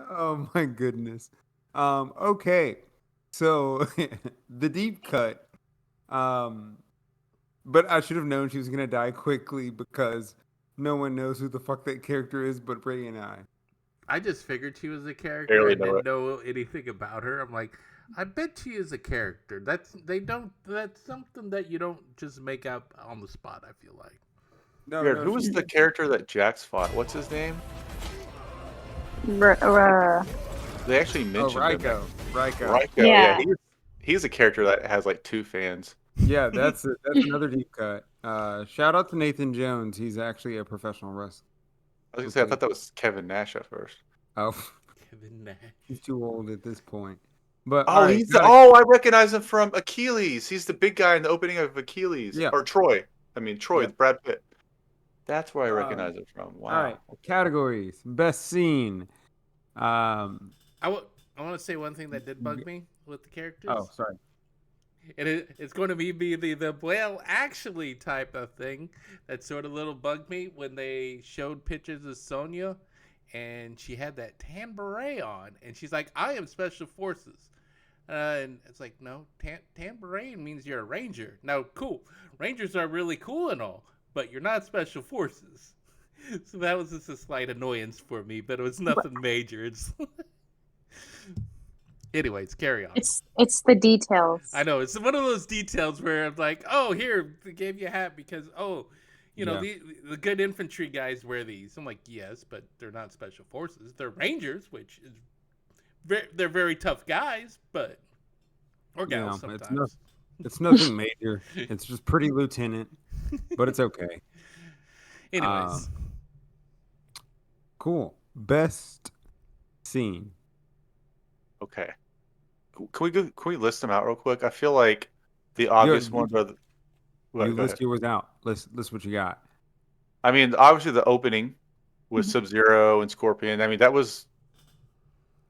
Oh my goodness. Okay. So the deep cut. Um, but I should have known she was gonna die quickly because no one knows who the fuck that character is but Ray and I. I just figured she was a character. Barely I know didn't it. know anything about her. I'm like, I bet she is a character. That's something that you don't just make up on the spot, I feel like. No, Weird. no, Who was the character that Jax fought? What's his name? They actually mentioned him. Ryko. Ryko. Yeah. He's a character that has like 2 fans. Yeah, that's another deep cut. Shout out to Nathan Jones. He's actually a professional wrestler. I was gonna say I thought that was Kevin Nash at first. Oh, Kevin Nash. he's too old at this point. But Oh, all right, I recognize him from Achilles. He's the big guy in the opening of Achilles. Yeah. Or Troy. I mean Troy, Yeah. Brad Pitt. That's where I recognize him from. Wow. All right, categories. Best scene. Um. I want to say one thing that did bug me with the characters. Oh, sorry. And it's going to be the well, actually type of thing that sort of little bugged me when they showed pictures of Sonya and she had that tan beret on and she's like, I am special forces. And it's like, no, tan beret means you're a ranger. Now, cool. Rangers are really cool and all, but you're not special forces. So that was just a slight annoyance for me, but it was nothing major. It's anyways, carry on. It's the details. I know it's one of those details where I'm like, oh, here, they gave you a hat because Yeah. the good infantry guys wear these. I'm like, yes, but they're not special forces. They're rangers, which is they're very tough guys, but or gals sometimes. It's nothing major. It's just pretty lieutenant, but it's okay. Anyways, Cool. Best scene. Okay. Can we list them out real quick? I feel like the obvious ones are You list yours out. List what you got. I mean, obviously the opening with Sub-Zero and Scorpion. I mean, that was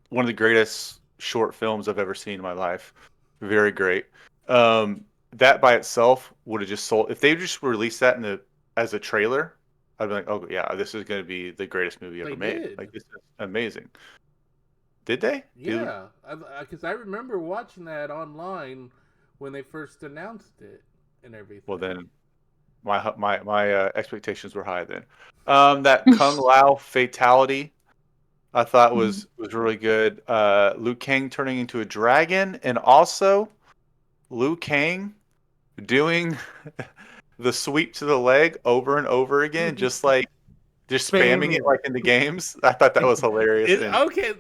one of the greatest short films I've ever seen in my life. Very great. That by itself would have just sold. If they just released that as a trailer, I'd be like, oh yeah, this is going to be the greatest movie ever made. did. Like, this is amazing. Did they? yeah, because I remember watching that online when they first announced it and everything. Well, then my expectations were high then. That Kung Lao fatality, I thought was really good. Liu Kang turning into a dragon, and also Liu Kang doing the sweep to the leg over and over again, just spamming it like in the games. I thought that was hilarious. Okay,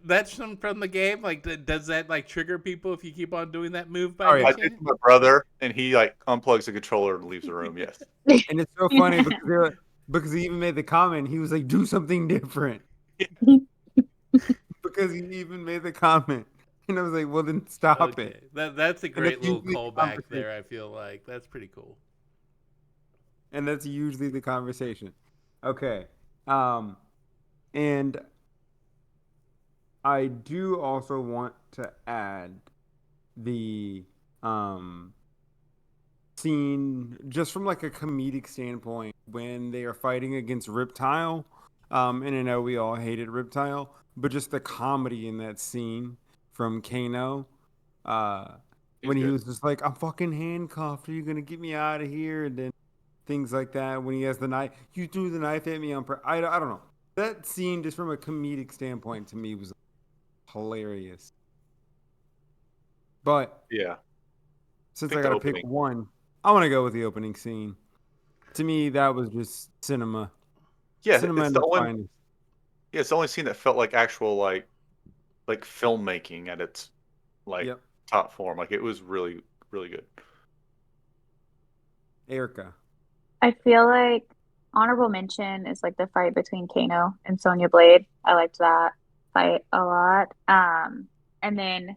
that's from the game. Like, does that like trigger people if you keep on doing that move? By I did to my brother, and he like unplugs the controller and leaves the room. Yes. And it's so funny because he even made the comment. He was like, "Do something different," because he even made the comment. And I was like, "Well, then stop it." That's a great little usually the callback there. I feel like that's pretty cool. And that's usually the conversation. Okay. And I do also want to add the scene just from like a comedic standpoint when they are fighting against Riptile. And I know we all hated Riptile, but just the comedy in that scene from Kano. When he was just like, I'm fucking handcuffed. Are you going to get me out of here? And then things like that. When he has the knife, you threw the knife at me on I don't know. That scene, just from a comedic standpoint, to me was hilarious. But Yeah. since I got to pick one, I want to go with the opening scene. To me, that was just cinema. Yeah, cinema it's the only scene that felt like actual like filmmaking at its top form. Like, it was really, really good. Erica. I feel like honorable mention is like the fight between Kano and Sonya Blade. I liked that fight a lot. And then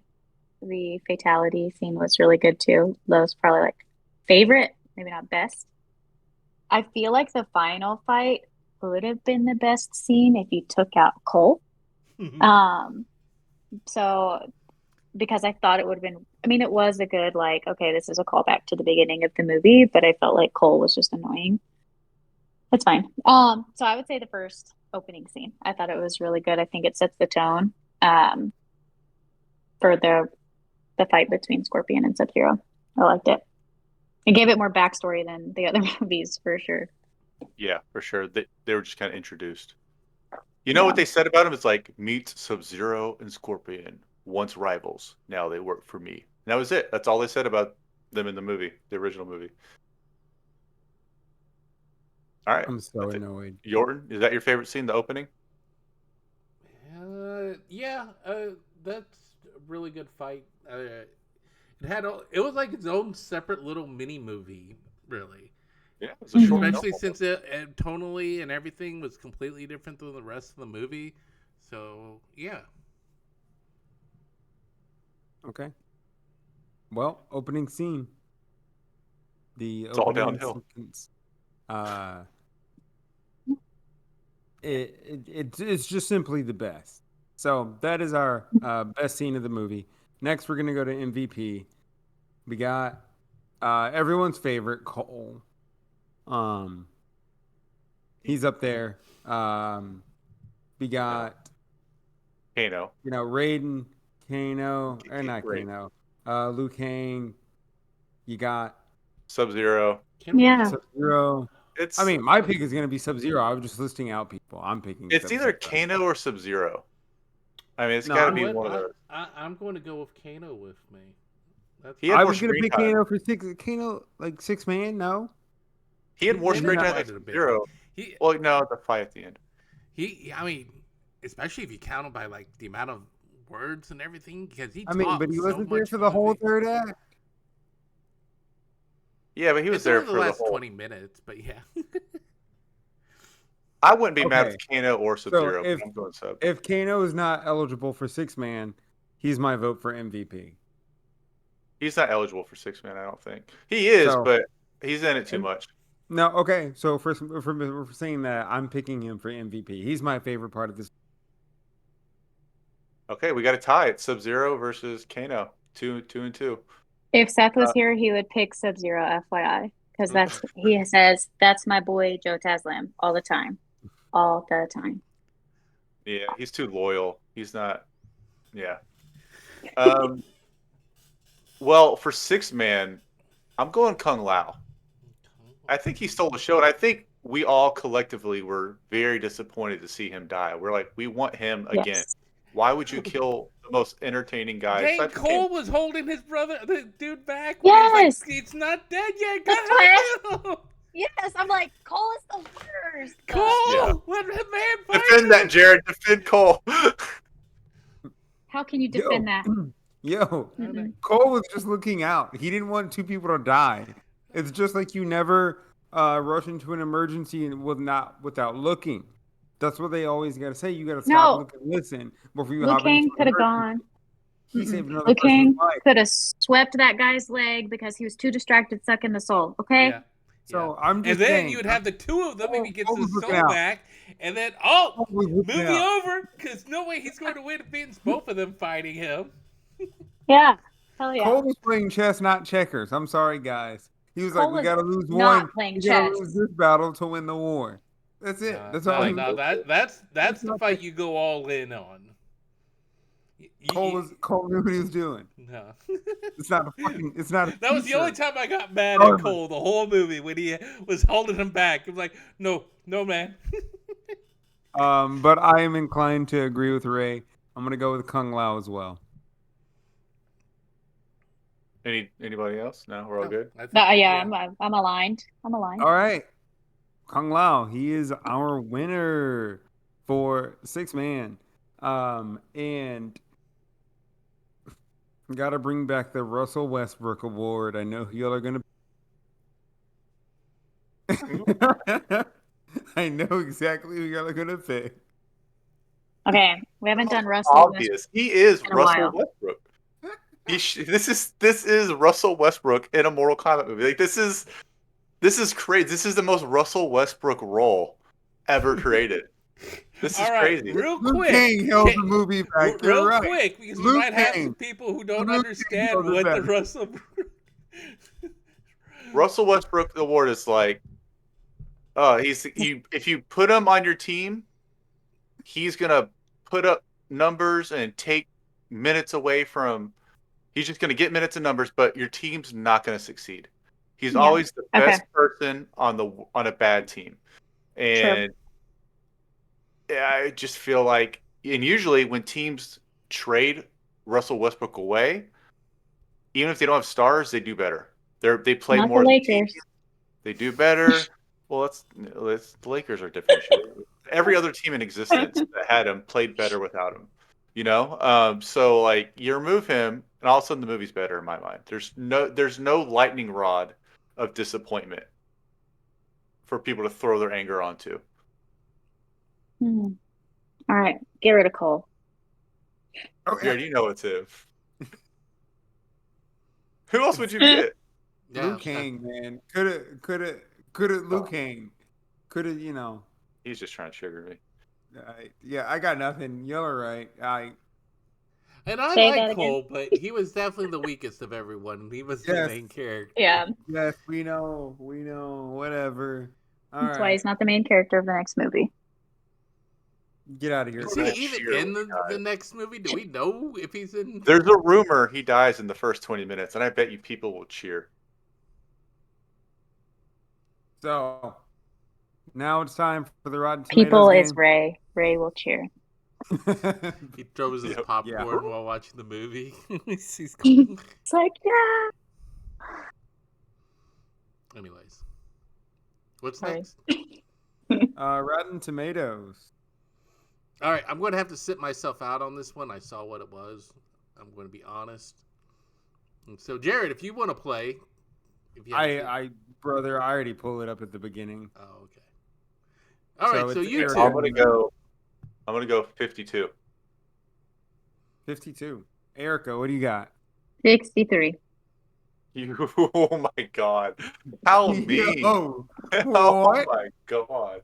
the fatality scene was really good too. That was probably like favorite, maybe not best. I feel like the final fight would have been the best scene if you took out Cole. Um, so because I thought it would have been, I mean, it was a good, like, okay, this is a callback to the beginning of the movie, but I felt like Cole was just annoying. That's fine. So I would say the first opening scene. I thought it was really good. I think it sets the tone for the fight between Scorpion and Sub-Zero. I liked it. It gave it more backstory than the other movies for sure. Yeah, for sure. They were just kind of introduced. You know what they said about him? It's like, meet Sub-Zero and Scorpion, once rivals. Now they work for me. And that was it. That's all they said about them in the movie, the original movie. All right. I'm so annoyed. Jordan, is that your favorite scene, the opening? Yeah, that's a really good fight. It was like its own separate little mini movie, really. Yeah, it was a short Especially film. since it tonally and everything was completely different than the rest of the movie. So yeah. Okay. Well, opening scene. The It's all opening downhill. sequence. It's just simply the best. So that is our best scene of the movie. Next, we're gonna go to MVP. We got everyone's favorite Cole. He's up there. We got Kano. Raiden, Kano, or not Right. Kano, Liu Kang. You got Sub-Zero. Yeah. Sub-Zero. It's I mean, my pick is gonna be Sub-Zero. I was just listing out people. I'm picking. it's either Sub-Zero. Kano or Sub-Zero. I mean, it's No, got to I'm be What? one of those. I'm going to go with Kano with me. He had I more was gonna screen pick time. Kano for Kano like 6-man. No, He had more They screen time quite than a bit. Sub-Zero. He, Well, no, the fight at the end. I mean, especially if you count him by like the amount of words and everything, because he I mean, but talks he so wasn't there much for in the whole movie. third act. Yeah, but he was It's there only the for the last whole. 20 minutes, but yeah. I wouldn't be mad Okay. if Kano or So Sub-Zero. But I'm going Sub. if Kano is not eligible for 6-man, he's my vote for MVP. He's not eligible for 6-man, I don't think. He is, So- but he's in it too much. No, okay. So for saying that, I'm picking him for MVP. He's my favorite part of this. Okay, we got a tie. It's Sub-Zero versus Kano. 2-2. If Seth was Uh, here, he would pick Sub-Zero, FYI, because he says that's my boy Joe Taslim all the time, all the time. Yeah, he's too loyal. He's not. Yeah. Well, for 6-man, I'm going Kung Lao. I think he stole the show, and I think we all collectively were very disappointed to see him die. We're like, we want him again. Yes. Why would you kill the most entertaining guy? Dang, aside from Cole Kane? was holding his brother, the dude, back. Yes! He's like, it's not dead yet. That's Go Yes, I'm like, Cole is the worst. Cole, Yeah. let that man fight Defend him. that, Jared. Defend Cole. How can you defend that? Yo, Mm-mm. Cole was just looking out. He didn't want two people to die. It's just like you never rush into an emergency and without looking. That's what they always gotta say. You gotta stop, No. look, and listen before you Liu hop into Kang an could have emergency. gone. He saved another Liu person's Kang life. could have swept that guy's leg because he was too distracted sucking the soul. Okay. Yeah. So I'm just And then saying, you would have the two of them if he gets Cole was his looking soul out. back, and then Cole was looking movie out. over, because no way he's going to win if it's both of them fighting him. Yeah. Hell yeah. Cole was playing chess, not checkers. I'm sorry, guys. He was Cole like, we was gotta lose not one. playing We gotta chess. lose this battle to win the war. That's it. That's all. he was. That's the not fight you go all in on. Cole knew what he was doing. No. It's not a fucking. It's not. That was the only t-shirt. time I got mad Oh, at Cole the whole movie when he was holding him back. I'm like, no, man. But I am inclined to agree with Ray. I'm gonna go with Kung Lao as well. Anybody else? No, we're all good. I'm aligned. I'm aligned. All right, Kung Lao. He is our winner for 6-man. And gotta bring back the Russell Westbrook Award. I know y'all are gonna. I know exactly who you're gonna pick. Okay, we haven't done Russell Obvious. He is in a Russell while. Westbrook. This is Russell Westbrook in a Mortal Kombat movie. Like this is crazy. This is the most Russell Westbrook role ever created. This is All right, crazy. real Luke quick. King held Okay, the movie back. You're real right. quick, because we Luke might have King. some people who don't Luke King understand held it what the back. Russell. Russell Westbrook award is like, if you put him on your team, he's gonna put up numbers and take minutes away from. He's just gonna get minutes and numbers, but your team's not gonna succeed. He's Yeah. always the Okay. best person on a bad team, and I just feel like, and usually when teams trade Russell Westbrook away, even if they don't have stars, they do better. They play Not more the as a team. Lakers. They do better. Well, the Lakers are different. Every other team in existence that had him played better without him. So like you remove him, and all of a sudden the movie's better in my mind. There's no lightning rod of disappointment for people to throw their anger onto. All right, get rid of Cole. Jared, you know it's him. Who else would you get? Yeah, Luke King, man. Coulda Luke King. Coulda, you know. He's just trying to sugar me. Yeah, I got nothing. You're right. And I Say that like again. Cole, but he was definitely the weakest of everyone. He was the Yes. main character. Yeah, Yes, we know, whatever. All that's why right, he's not the main character of the next movie. get out of here. Is he That even cheer in we got. the next movie? Do we know if he's in? There's a rumor he dies in the first 20 minutes, and I bet you people will cheer. So, now it's time for the Rotten Tomatoes People game. is Ray. Ray will cheer. He throws his Yep. popcorn while watching the movie. He's It's like, yeah. Anyways, what's Sorry. next? Rotten Tomatoes. All right, I'm going to have to sit myself out on this one. I saw what it was. I'm going to be honest. And so, Jared, if you want to play, if you have Brother, I already pulled it up at the beginning. Oh, okay. All So right, so it's you Eric. two. I'm gonna go 52. 52. Erica, what do you got? 63. Oh my god. How mean. Yo, Oh what? my god.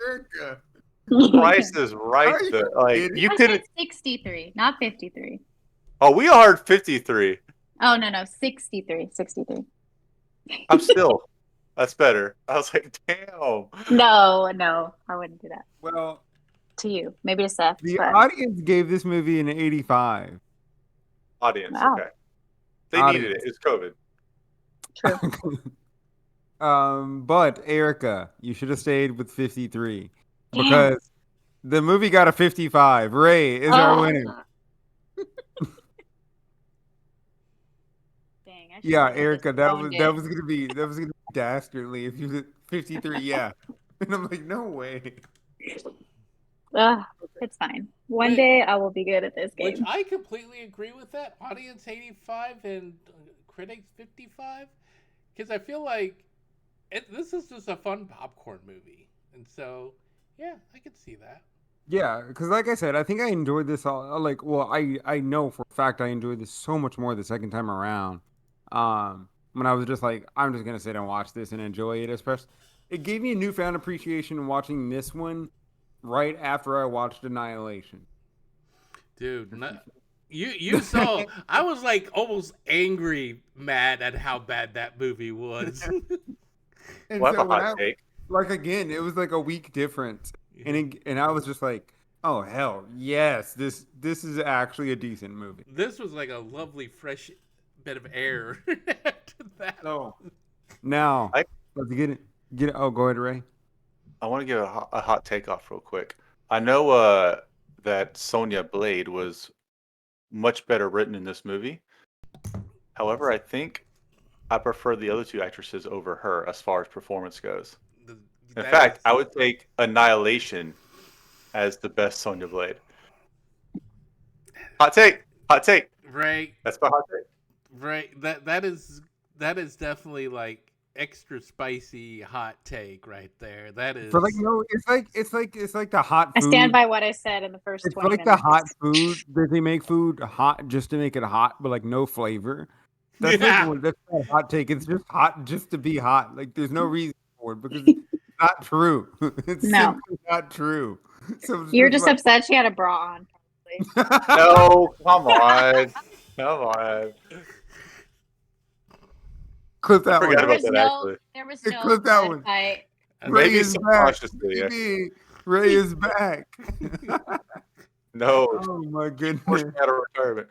Erica. Price is right Are you there. Like kidding? you I could said 63, not 53. Oh, we all heard 53. Oh, no, 63. 63. I'm still. That's better. I was like, damn. No, I wouldn't do that. Well, To you. Maybe to Seth. the but audience gave this movie an 85. Audience, Wow. okay. They needed it. Audience. It's COVID. True. But Erica, you should have stayed with 53 Damn. because the movie got a 55. Ray is our winner. Dang, I Yeah, should've Erica, just that owned was gonna be dastardly if you did 53. Yeah, and I'm like, no way. It's fine. One Wait. day I will be good at this Which game. I completely agree with that. Audience 85 and critics 55. Because I feel like this is just a fun popcorn movie. And so, yeah, I could see that. Yeah, because like I said, I think I enjoyed this all. Like, well, I know for a fact I enjoyed this so much more the second time around. When I was just like, I'm just gonna sit and watch this and enjoy it. Especially, it gave me a newfound appreciation watching this one right after I watched Annihilation. Dude, you saw, I was like almost angry, mad at how bad that movie was. And Well, I have a when hot take. like again, it was like a week difference, and I was just like, oh hell yes, this is actually a decent movie. This was like a lovely, fresh bit of air after that. So now let's get it. Oh, go ahead, Ray. I want to give a hot take off real quick. I know that Sonya Blade was much better written in this movie. However, I think I prefer the other two actresses over her as far as performance goes. In fact, I would take Annihilation as the best Sonya Blade. Hot take. Ray, That's my hot take. Ray, that is definitely like extra spicy hot take right there. That is For like no, it's like the hot I food. stand by what I said in the first It's 20 like minutes. the hot food that they make food hot just to make it hot, but like no flavor. That's Yeah. like that's not a hot take. It's just hot just to be hot. Like there's no reason for it because it's not true. It's No. simply not true. So You're it's just like, upset she had a bra on, probably. No, come on. Come on. clip I that forgot one. about that, actually. There was Yeah, no clip that blood one. fight. Ray Maybe is back. subconsciously. Yeah. Baby, Ray is back. No, Oh my goodness. forced me out of retirement.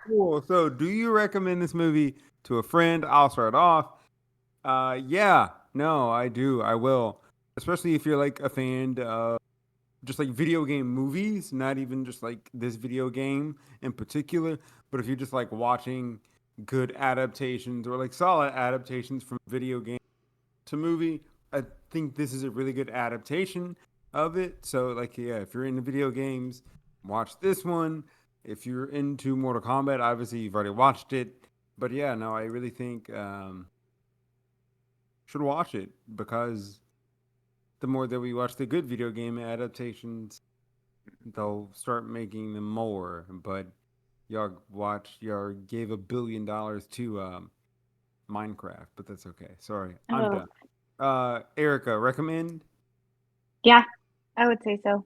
Cool. So, do you recommend this movie to a friend? I'll start off. Yeah, no, I do. I will. Especially if you're like a fan of just like video game movies, not even just like this video game in particular, but if you're just like watching good adaptations or like solid adaptations from video game to movie, I think this is a really good adaptation of it. So, like, yeah, if you're into video games, watch this one. If you're into Mortal Kombat, obviously you've already watched it. But yeah, no, I really think should watch it because the more that we watch the good video game adaptations, they'll start making them more. But y'all gave $1 billion to Minecraft, but that's okay. Sorry, I'm done. Erica, recommend? Yeah, I would say so.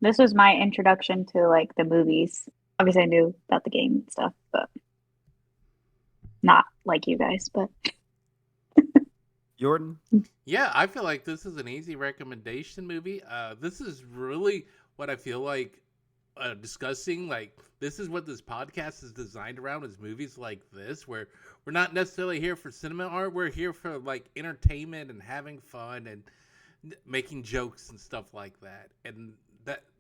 This was my introduction to like the movies. Obviously, I knew about the game and stuff, but not like you guys. But Jordan? Yeah, I feel like this is an easy recommendation movie. This is really what I feel like discussing. Like, this is what this podcast is designed around, is movies like this, where we're not necessarily here for cinema art. We're here for like entertainment and having fun and making jokes and stuff like that. And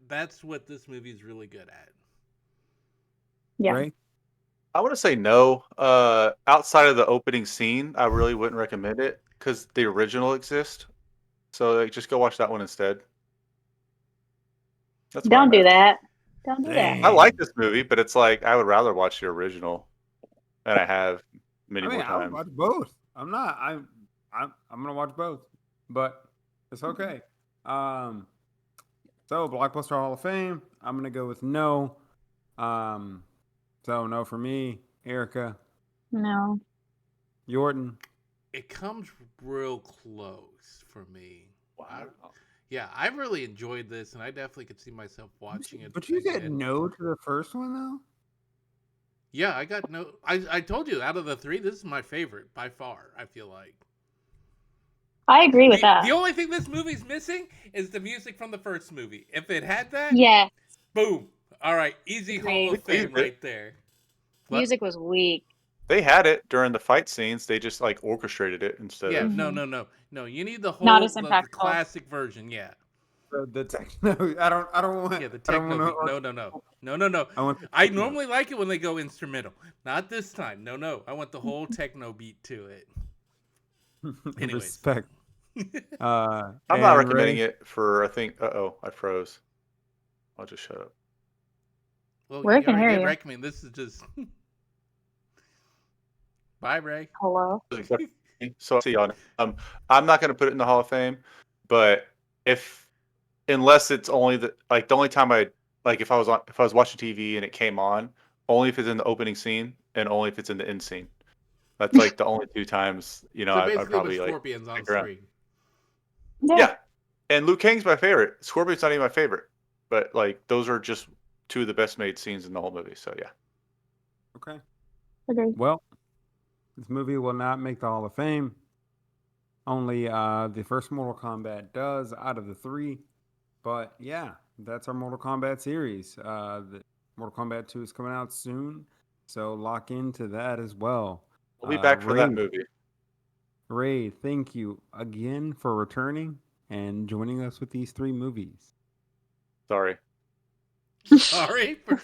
that's what this movie is really good at. yeah, Ray? I want to say no. Outside of the opening scene, I really wouldn't recommend it because the original exists. So like, just go watch that one instead. That's where don't I'm do at. that. Don't do that. Dang. I like this movie, but it's like I would rather watch the original, and I have many more I would times. watch both. I'm gonna watch both, but it's okay. So Blockbuster Hall of Fame, I'm gonna go with no. So no for me. Erica, No. Jordan. It comes real close for me. Wow. Yeah, I really enjoyed this, and I definitely could see myself watching it. But you said again. no to the first one though. Yeah, I got no. I told you, out of the three, this is my favorite by far. I feel like. I agree with that. The only thing this movie's missing is the music from the first movie. If it had that, Yeah, boom. All right, easy Hall of Agreed. Fame right there. What? music was weak. They had it during the fight scenes. They just like orchestrated it instead Yeah, of. no. You need the whole Not as the impactful. classic version. Yeah. The techno. I don't want. Yeah, the I don't techno. wanna- No. I want. the I techno. normally like it when they go instrumental. Not this time. No. I want the whole techno beat to it. Anyways. Respect. I'm not recommending it for. I think. I froze. I'll just shut up. Well, Where you can already hear did you? recommend. This is just. Bye, Ray. Hello. So see y'all. I'm not going to put it in the Hall of Fame, but unless it's only the only time if I was watching TV and it came on, only if it's in the opening scene and only if it's in the end scene. That's like the only two times So I'd basically, probably with Scorpions on stick around. screen. Yeah, and Liu Kang's my favorite. Scorpion's not even my favorite, but like those are just two of the best made scenes in the whole movie. So yeah. Okay. Agree. Well, this movie will not make the Hall of Fame. Only the first Mortal Kombat does out of the three. But yeah, that's our Mortal Kombat series. The Mortal Kombat 2 is coming out soon, so lock into that as well. We'll be back for that Ray, movie. Ray, thank you again for returning and joining us with these three movies. Sorry. Sorry for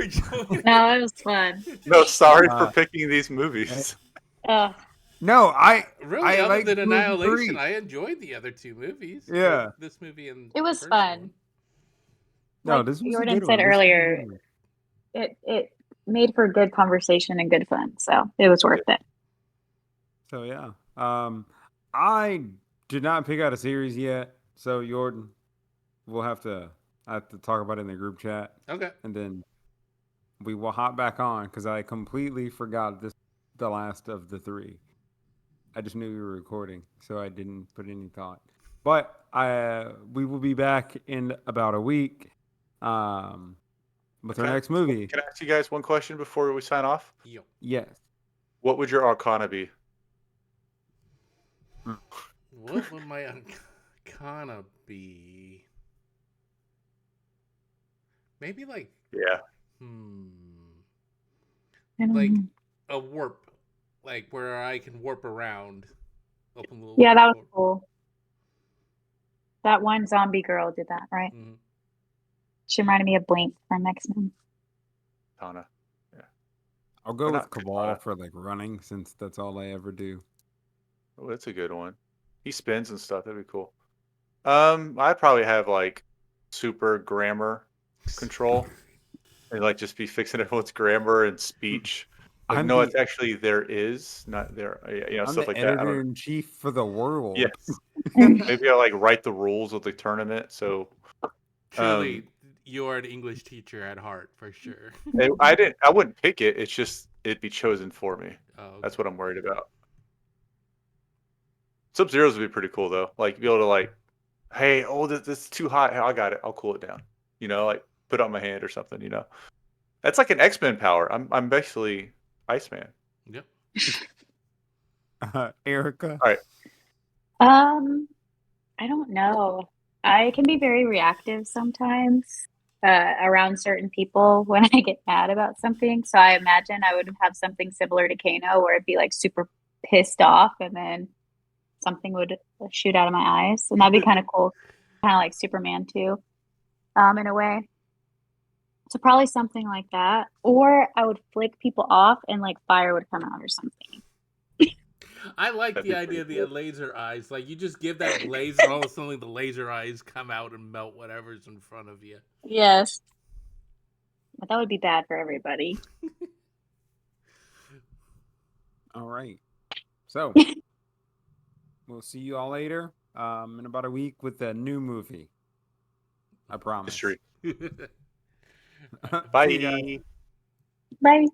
joining. No, it was fun. No, sorry for picking these movies. No, I Really, other like than 2 and Annihilation, 3. I enjoyed the other two movies. Yeah. This movie and It was the first fun. one. No, Like this was a Jordan good said one. This was a earlier, good one. it made for good conversation and good fun, so it was worth it. So yeah, I did not pick out a series yet. So Jordan, we'll I have to talk about it in the group chat, Okay. and then we will hop back on because I completely forgot the last of the three. I just knew we were recording, so I didn't put any thought. But we will be back in about a week, with our Okay. next movie. Can I ask you guys one question before we sign off? Yo. Yes. What would your arcana be? What would my arcana be? Maybe like Yeah. like a warp, like where I can warp around, open little. Yeah, that was cool. That one zombie girl did that, right? Mm-hmm. She reminded me of Blink from X-Men. Katana. Yeah. I'll go Or with not Cabal Katana. for like running, since that's all I ever do. Oh, that's a good one. He spins and stuff. That'd be cool. I'd probably have like super grammar control and like just be fixing everyone's grammar and speech. Like, I'm no, the it's actually there is, not there. I'm Stuff the like that. I don't editor know. in chief for the world. Yes. Maybe I like write the rules of the tournament. So Truly, you are an English teacher at heart, for sure. I wouldn't pick it. It's just it'd be chosen for me. Oh, okay. That's what I'm worried about. Sub-Zeros would be pretty cool though. Like be able to like, hey, oh this is too hot. Hey, I got it. I'll cool it down. Like put it on my hand or something. That's like an X-Men power. I'm basically Iceman. Yep. Erica. All right. I don't know. I can be very reactive sometimes around certain people when I get mad about something. So I imagine I would have something similar to Kano, where it'd be like super pissed off, and then something would shoot out of my eyes, and that'd be kind of cool, kind of like Superman too, in a way. So probably something like that, or I would flick people off and like fire would come out or something. I like That'd the be idea of pretty the cool. laser eyes. Like you just give that blaze, and all of a sudden the laser eyes come out and melt whatever's in front of you. Yes, but that would be bad for everybody. All right. So we'll see you all later. In about a week with a new movie. I promise. History. See you guys. Bye. Bye.